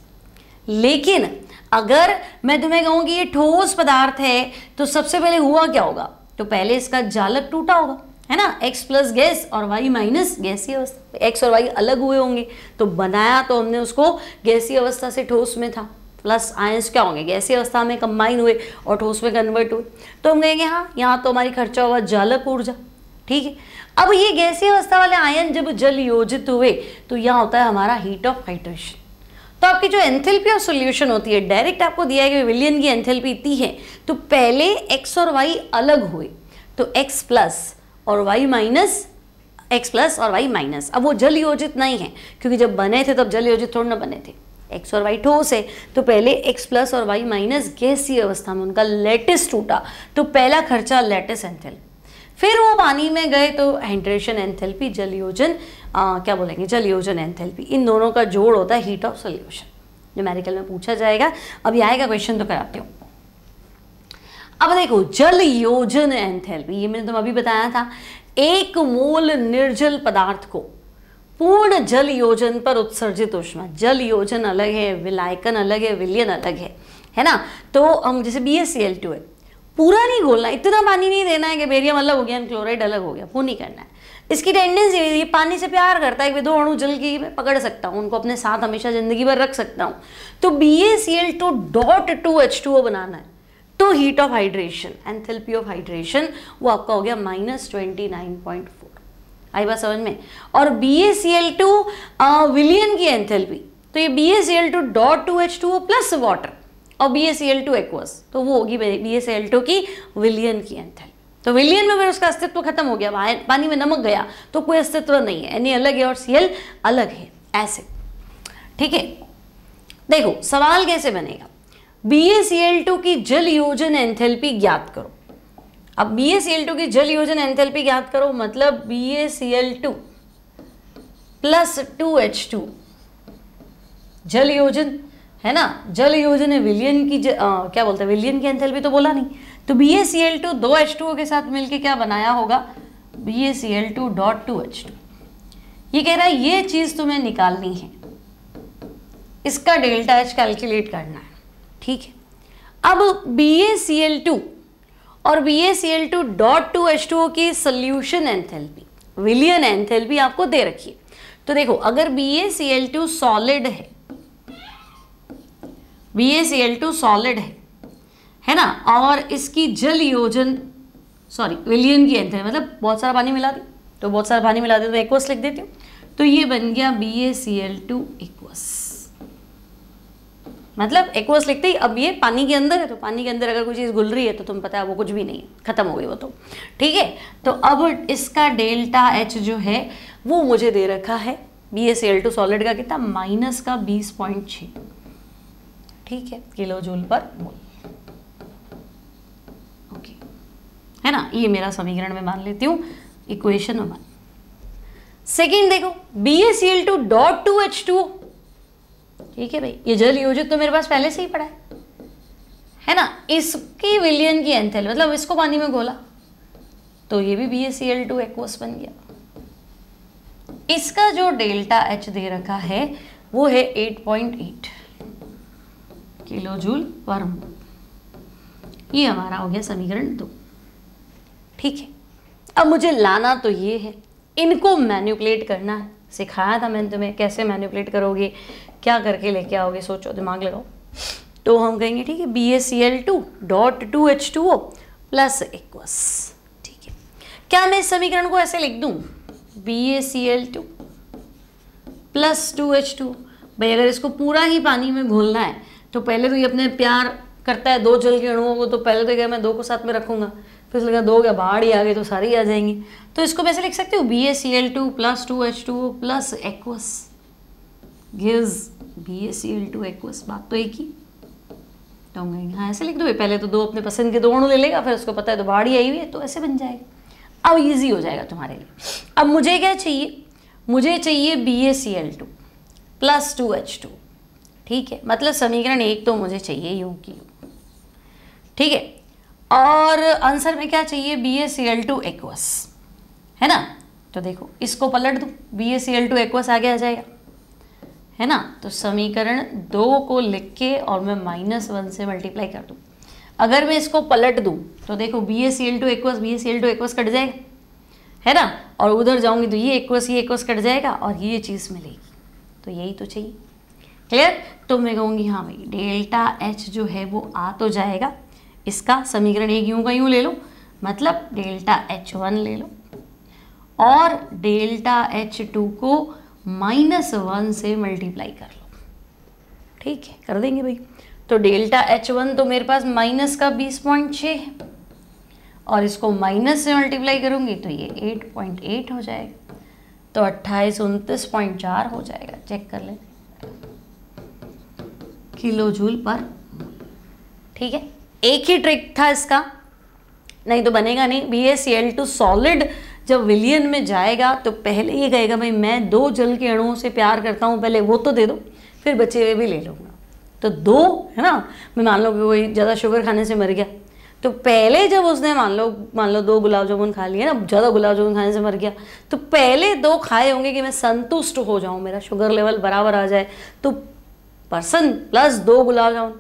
S1: लेकिन अगर मैं तुम्हें कहूँ कि ये ठोस पदार्थ है तो सबसे पहले हुआ क्या होगा, तो पहले इसका जालक टूटा होगा, है ना, x प्लस गैस और y माइनस गैसीय अवस्था, x और y अलग हुए होंगे, तो बनाया तो हमने उसको गैसीय अवस्था से ठोस में था, प्लस आयंस क्या होंगे, गैसीय अवस्था में कंबाइन हुए और ठोस में कन्वर्ट हुए, तो हम कहेंगे हाँ यहाँ तो हमारी खर्चा हुआ जालक ऊर्जा। ठीक है, अब ये गैसीय अवस्था वाले आयन जब जल योजित हुए तो यहाँ होता है हमारा हीट ऑफ हाइड्रेशन। तो आपकी जो एंथैल्पी ऑफ सॉल्यूशन होती है, डायरेक्ट आपको दिया है कि विलियन की एंथैल्पी इतनी है, तो पहले x और y अलग हुए, तो x प्लस और y माइनस, x प्लस और y माइनस, अब वो जल योजित नहीं है क्योंकि जब बने थे तब जल योजित थोड़ा ना बने थे, x और y ठोस है, तो पहले x प्लस और y माइनस गैसीय अवस्था में उनका लैटिस टूटा, तो पहला खर्चा लैटिस एंथैल्पी, फिर वो पानी में गए तो हाइड्रेशन एंथैल्पी, जल योजन क्या बोलेंगे, जल योजन एंथैल्पी, इन दोनों का जोड़ होता है हीट ऑफ सॉल्यूशन। न्यूमेरिकल में पूछा जाएगा, अभी आएगा क्वेश्चन तो कराती हूँ। अब देखो जल योजन एंथैल्पी, ये मैंने तुम अभी बताया था, एक मोल निर्जल पदार्थ को पूर्ण जल योजन पर उत्सर्जित ऊष्मा, जल योजन अलग है, विलायकन अलग है, विलयन अलग है ना। तो हम जैसे BaCl2 है, पूरा नहीं घोलना, इतना पानी नहीं देना है कि बेरियम अलग हो गया क्लोराइड अलग हो गया, वो नहीं करना है। इसकी टेंडेंसी ये पानी से प्यार करता है कि 2 अणु जल की मैं पकड़ सकता हूँ, उनको अपने साथ हमेशा जिंदगी भर रख सकता हूँ, तो BaCl2.2H2O बनाना है, तो heat of hydration, enthalpy of hydration वो आपका हो गया -29.4। आई बात समझ में। और BaCl2 विलियन की एंथैल्पी, तो ये BaCl2.2H2O प्लस वाटर और BaCl2 एक्वस, तो वो होगी BaCl2 की विलियन की एंथैल्पी। तो विलियन में फिर उसका अस्तित्व खत्म हो गया, पानी में नमक गया तो कोई अस्तित्व नहीं है, Na अलग है और Cl अलग है, ऐसे। ठीक है, देखो सवाल कैसे बनेगा, BaCl2 की जल योजन एंथैल्पी ज्ञात करो। अब BaCl2 की जल योजन एंथैल्पी ज्ञात करो, मतलब BaCl2 प्लस 2H2 जल योजन है ना, जल योजन है विलियन की क्या बोलते हैं, विलियन की एंथैल्पी तो बोला नहीं, तो BaCl2 2H2O के साथ मिलके क्या बनाया होगा, BaCl2.2H2। ये कह रहा है ये चीज तुम्हें निकालनी है, इसका डेल्टा H कैलकुलेट करना है। ठीक है, अब BaCl2 और BaCl2.2H2O की सोल्यूशन एंथैल्पी, विलियन एंथैल्पी आपको दे रखी है। तो देखो अगर BaCl2 सॉलिड है, BaCl2 सॉलिड है ना, और इसकी जल योजन विलियन की एंथैल्पी, मतलब बहुत सारा पानी मिला दी, तो बहुत सारा पानी मिला दे तो एक्वस लिख देती हूँ, तो ये बन गया BaCl2 एक्वस, मतलब एक्वस लिखते ही, अब ये पानी के अंदर है, तो पानी के अंदर अगर कोई चीज़ घुल रही है तो तुम पता है वो कुछ भी नहीं है, खत्म हो गई वो तो। ठीक है, तो अब इसका डेल्टा H जो है वो मुझे दे रखा है, BaCl2 सॉलिड का कितना, -20.6, ठीक है, किलो जूल पर मोल। ओके, है ना, ये मेरा समीकरण में मान लेती हूँ, इक्वेशन में मान। सेकेंड देखो BaCl2.2H2O, ठीक है भाई, ये जल योजित तो मेरे पास पहले से ही पड़ा है ना, इसकी विलियन की एंथैल्पी, मतलब इसको पानी में घोला तो ये भी BaCl2 एक्वस बन गया। इसका जो डेल्टा H दे रखा है वो है 8.8 किलो जूल पर मोल। ये हमारा हो गया समीकरण 2। ठीक है, अब मुझे लाना तो ये है, इनको मैनिपुलेट करना है, सिखाया था मैंने तुम्हें कैसे मैनिपुलेट करोगे, क्या करके लेके आओगे, सोचो, दिमाग लगाओ। तो हम कहेंगे ठीक है BaCl2.2H2O प्लस एक्वस। ठीक है, क्या मैं इस समीकरण को ऐसे लिख दूं, BaCl2 प्लस 2H2। भाई अगर इसको पूरा ही पानी में घोलना है तो पहले तो ये अपने प्यार करता है 2 जल के अणुओं को, तो पहले तो क्या मैं 2 को साथ में रखूंगा, फिर लगा 2 क्या बाहर ही आ गए तो सारे ही आ जाएंगे, तो इसको मैं ऐसे लिख सकती हूँ BaCl2 plus 2H2O plus aqueous gives BaCl2 aqueous. बात तो एक ही, तो हम कहेंगे हाँ ऐसे लिख दो, पहले तो 2 अपने पसंद के 2 अणु ले लेगा, फिर उसको पता है तो बाहर ही आई हुई है, तो ऐसे बन जाएगा। अब इजी हो जाएगा तुम्हारे लिए। अब मुझे क्या चाहिए, मुझे चाहिए BaCl2 प्लस 2H2। ठीक है, मतलब समीकरण 1 तो मुझे चाहिए यूं की, ठीक है, और आंसर में क्या चाहिए, BaCl2 एक्वस, है ना। तो देखो इसको पलट दूँ, BaCl2 एक्वस आगे आ जाएगा, है ना। तो समीकरण 2 को लिख के और मैं -1 से मल्टीप्लाई कर दूँ। अगर मैं इसको पलट दूँ तो देखो BaCl2 एक्वस कट जाएगा, है ना। और उधर जाऊंगी तो ये एक्वस कट जाएगा और ये चीज़ मिलेगी। तो यही तो चाहिए, क्लियर। तो मैं कहूँगी हाँ भाई डेल्टा H जो है वो आ तो जाएगा, इसका समीकरण एक यूं का यूं ले लो, मतलब डेल्टा H1 ले लो और डेल्टा H2 को -1 से मल्टीप्लाई कर लो, ठीक है, कर देंगे भाई। तो डेल्टा H1 तो मेरे पास माइनस का 20.6 है और इसको माइनस से मल्टीप्लाई करूंगी तो ये 8.8 हो जाएगा, तो 2829.4 हो जाएगा। चेक कर लें, किलो जूल पर, ठीक है। एक ही ट्रिक था इसका, नहीं तो बनेगा नहीं। BaCl2 सॉलिड जब विलियन में जाएगा तो पहले ये कहेगा भाई मैं 2 जल के अणुओं से प्यार करता हूँ, पहले वो तो दे दो, फिर बचे हुए भी ले लूँगा। तो 2, है ना। मैं मान लो कि कोई ज़्यादा शुगर खाने से मर गया, तो पहले जब उसने मान लो 2 गुलाब जामुन खा लिए ना, ज़्यादा गुलाब जामुन खाने से मर गया, तो पहले 2 खाए होंगे कि मैं संतुष्ट हो जाऊँ, मेरा शुगर लेवल बराबर आ जाए। तो person plus 2 gulab jamun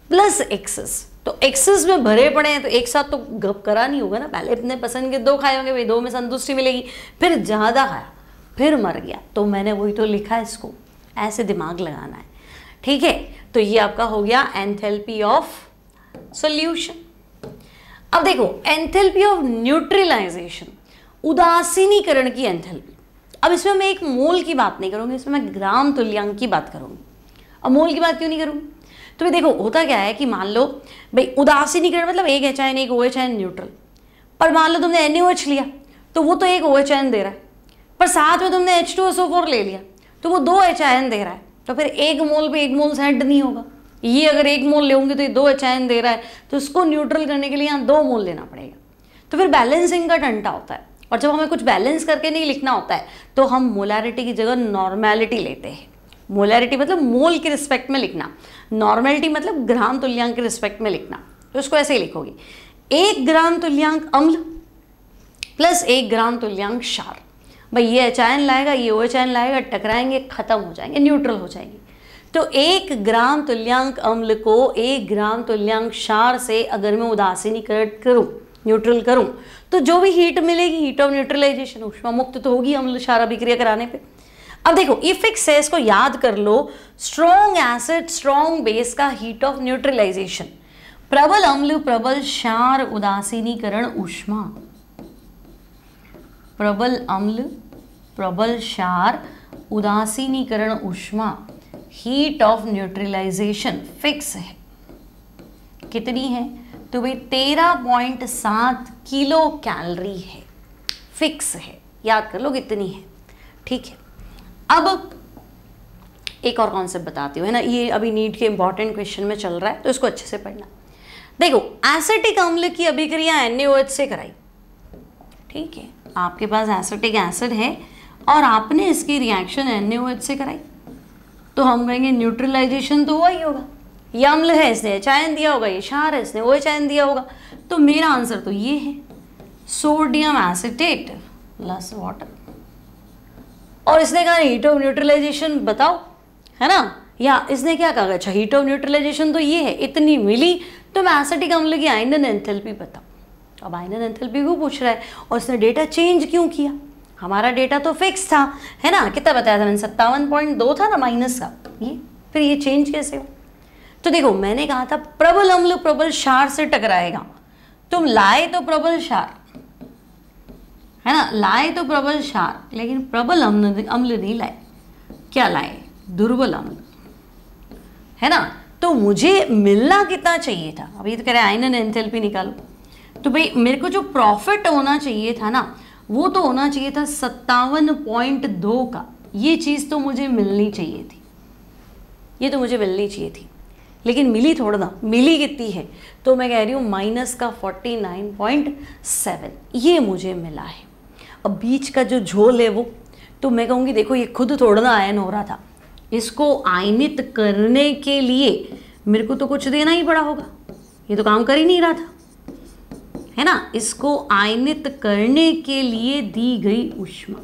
S1: plus access, तो एक्सेस में भरे पड़े हैं तो एक साथ तो गप करा नहीं होगा ना। पहले अपने पसंद के 2 खाए होंगे, भाई 2 में संतुष्टि मिलेगी, फिर ज़्यादा खाया फिर मर गया, तो मैंने वही तो लिखा है, इसको ऐसे दिमाग लगाना है, ठीक है। तो ये आपका हो गया एंथैल्पी ऑफ सॉल्यूशन। अब देखो एंथैल्पी ऑफ न्यूट्रलाइजेशन, उदासीनीकरण की एंथैल्पी। अब इसमें मैं एक मोल की बात नहीं करूँगी, इसमें मैं ग्राम तुल्यांक की बात करूँगी। अब मोल की बात क्यों नहीं करूँगी, तो भाई देखो होता क्या है कि मान लो भाई उदासीनीकरण मतलब एक H आयन एक OH आयन न्यूट्रल, पर मान लो तुमने NaOH लिया तो वो तो एक OH आयन दे रहा है, पर साथ में तुमने H2SO4 ले लिया तो वो 2 H आयन दे रहा है, तो फिर 1 मोल पे 1 मोल से ऐड नहीं होगा। ये अगर 1 मोल लेंगे तो ये 2 H आयन दे रहा है, तो इसको न्यूट्रल करने के लिए यहाँ 2 मोल लेना पड़ेगा। तो फिर बैलेंसिंग का टंटा होता है, और जब हमें कुछ बैलेंस करके नहीं लिखना होता है तो हम मोलैरिटी की जगह नॉर्मेलिटी लेते हैं। मोलैरिटी मतलब मोल के रिस्पेक्ट में लिखना, नॉर्मेलिटी मतलब ग्राम तुल्यांक के रिस्पेक्ट में लिखना। तो इसको ऐसे ही लिखोगे, 1 ग्राम तुल्यांक अम्ल प्लस 1 ग्राम तुल्यांक क्षार। भाई ये H आयन लाएगा, ये OH आयन लाएगा, टकराएंगे, खत्म हो जाएंगे, न्यूट्रल हो जाएंगे। तो 1 ग्राम तुल्यांक अम्ल को 1 ग्राम तुल्यांक क्षार से अगर मैं उदासीनीकरण करूं, न्यूट्रल करूं, तो जो भी हीट मिलेगी, हीट ऑफ न्यूट्रलाइजेशन, ऊष्मा मुक्त तो होगी अम्ल क्षार अभिक्रिया कराने पे। अब देखो ये फिक्स है, इसको याद कर लो, स्ट्रॉन्ग एसिड स्ट्रॉन्ग बेस का हीट ऑफ न्यूट्रलाइजेशन, प्रबल अम्ल प्रबल क्षार उदासीनीकरण ऊष्मा, प्रबल अम्ल प्रबल क्षार उदासीनीकरण ऊष्मा, हीट ऑफ न्यूट्रलाइजेशन फिक्स है। कितनी है, तो भाई 13.7 किलो कैलोरी है, फिक्स है, याद कर लो कितनी है, ठीक है। अब एक और कॉन्सेप्ट बताती हूँ, है ना, ये अभी नीट के इंपॉर्टेंट क्वेश्चन में चल रहा है, तो इसको अच्छे से पढ़ना। देखो एसिटिक अम्ल की अभिक्रिया NaOH से कराई, ठीक है, आपके पास एसिटिक एसिड है और आपने इसकी रिएक्शन NaOH से कराई, तो हम कहेंगे न्यूट्रलाइजेशन तो हुआ ही होगा। ये अम्ल है, इसने H आयन दिया होगा, ये क्षार है, इसने OH आयन दिया होगा, तो मेरा आंसर तो ये है, सोडियम एसिटेट प्लस वाटर। और इसने कहा हीट ऑफ न्यूट्रलाइजेशन बताओ, है ना, या इसने क्या कहा, अच्छा हीट ऑफ न्यूट्रलाइजेशन तो ये है, इतनी मिली, तो मैं एसिटिक अम्ल की आयनन एंथैल्पी बताओ। अब आयनन एंथैल्पी को पूछ रहा है और इसने डेटा चेंज क्यों किया, हमारा डेटा तो फिक्स था, है ना, कितना बताया था मैंने, 57.2 था ना माइनस का, ये फिर ये चेंज कैसे हो। तो देखो मैंने कहा था प्रबल अम्ल प्रबल क्षार से टकराएगा, तुम लाए तो प्रबल क्षार, है ना, लाए तो प्रबल क्षार, लेकिन प्रबल अम्ल नहीं लाए, क्या लाए, दुर्बल अम्ल, है ना। तो मुझे मिलना कितना चाहिए था, अब ये तो कह रहे हैं आयनन एंथैल्पी निकालो, तो भाई मेरे को जो प्रॉफिट होना चाहिए था ना, वो तो होना चाहिए था 57.2 का, ये चीज़ तो मुझे मिलनी चाहिए थी, ये तो मुझे मिलनी चाहिए थी, लेकिन मिली थोड़ा ना, मिली कितनी है, तो मैं कह रही हूँ माइनस का 49.7, ये मुझे मिला है। अब बीच का जो झोल है वो, तो मैं कहूँगी देखो ये खुद थोड़ा ना आयन हो रहा था, इसको आयनित करने के लिए मेरे को तो कुछ देना ही पड़ा होगा, ये तो काम कर ही नहीं रहा था, है ना, इसको आयनित करने के लिए दी गई ऊष्मा।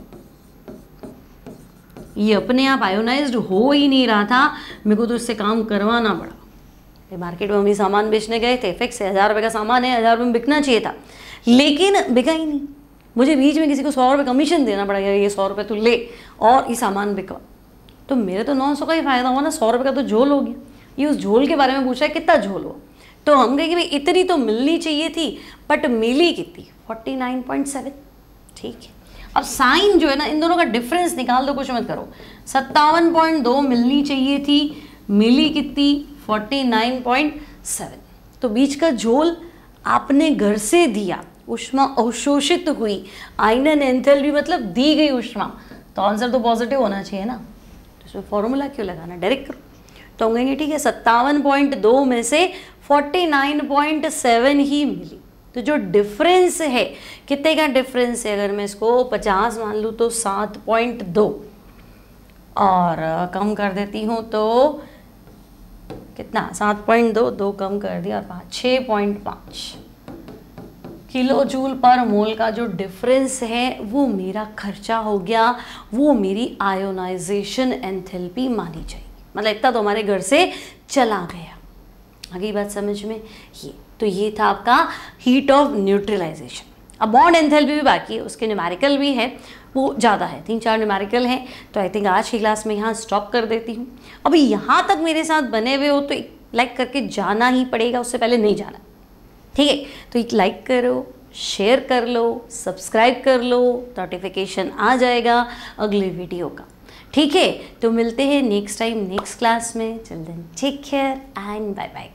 S1: ये अपने आप आयोनाइज्ड हो ही नहीं रहा था, मेरे को तो इससे काम करवाना पड़ा। मार्केट में हम भी सामान बेचने गए थे, फिक्स है 1000 रुपये का सामान है, 1000 रुपये में बिकना चाहिए था, लेकिन बिका ही नहीं। मुझे बीच में किसी को 100 रुपये कमीशन देना पड़ा, ये 100 रुपये तो ले और ये सामान बिकवा। तो मेरे तो 900 का ही फायदा हुआ ना, 100 रुपये का तो झोल हो गया। ये उस झोल के बारे में पूछा है कितना झोल हुआ, तो हम कहे कि भाई इतनी तो मिलनी चाहिए थी, बट मिली कितनी, 49.7। ठीक है, अब साइन जो है ना, इन दोनों का डिफरेंस निकाल दो, कुछ मत करो। 57.2 मिलनी चाहिए थी, मिली कितनी, 49.7। तो बीच का झोल आपने घर से दिया, ऊष्मा अवशोषित हुई, आयनन एंथैल्पी मतलब दी गई ऊष्मा, तो आंसर तो पॉजिटिव होना चाहिए ना। तो इसमें फॉर्मूला क्यों लगाना, डायरेक्ट करो। तो हम कहेंगे ठीक है 57.2 में से 49.7 ही मिली। तो जो डिफरेंस है, कितने का डिफरेंस है, अगर मैं इसको 50 मान लूँ तो 7.2 और कम कर देती हूँ तो कितना, 7.2, 2 कम कर दिया और 5, 6.5 किलो जूल पर मोल का जो डिफरेंस है वो मेरा खर्चा हो गया, वो मेरी आयोनाइजेशन एंथैल्पी मानी जाएगी। मतलब इतना तो हमारे घर से चला गया। आगे बात समझ में, ये था आपका हीट ऑफ न्यूट्रलाइजेशन। अब बॉन्ड एंथैल्पी भी बाकी है, उसके न्यूमेरिकल भी है, वो ज़्यादा है, 3-4 न्यूमेरिकल हैं। तो आई थिंक आज की क्लास में यहाँ स्टॉप कर देती हूँ। अभी यहाँ तक मेरे साथ बने हुए हो तो एक लाइक करके जाना ही पड़ेगा, उससे पहले नहीं जाना, ठीक है। तो एक लाइक करो, शेयर कर लो, सब्सक्राइब कर लो, नोटिफिकेशन आ जाएगा अगले वीडियो का, ठीक है। तो मिलते हैं नेक्स्ट टाइम नेक्स्ट क्लास में। Till then take care and bye bye.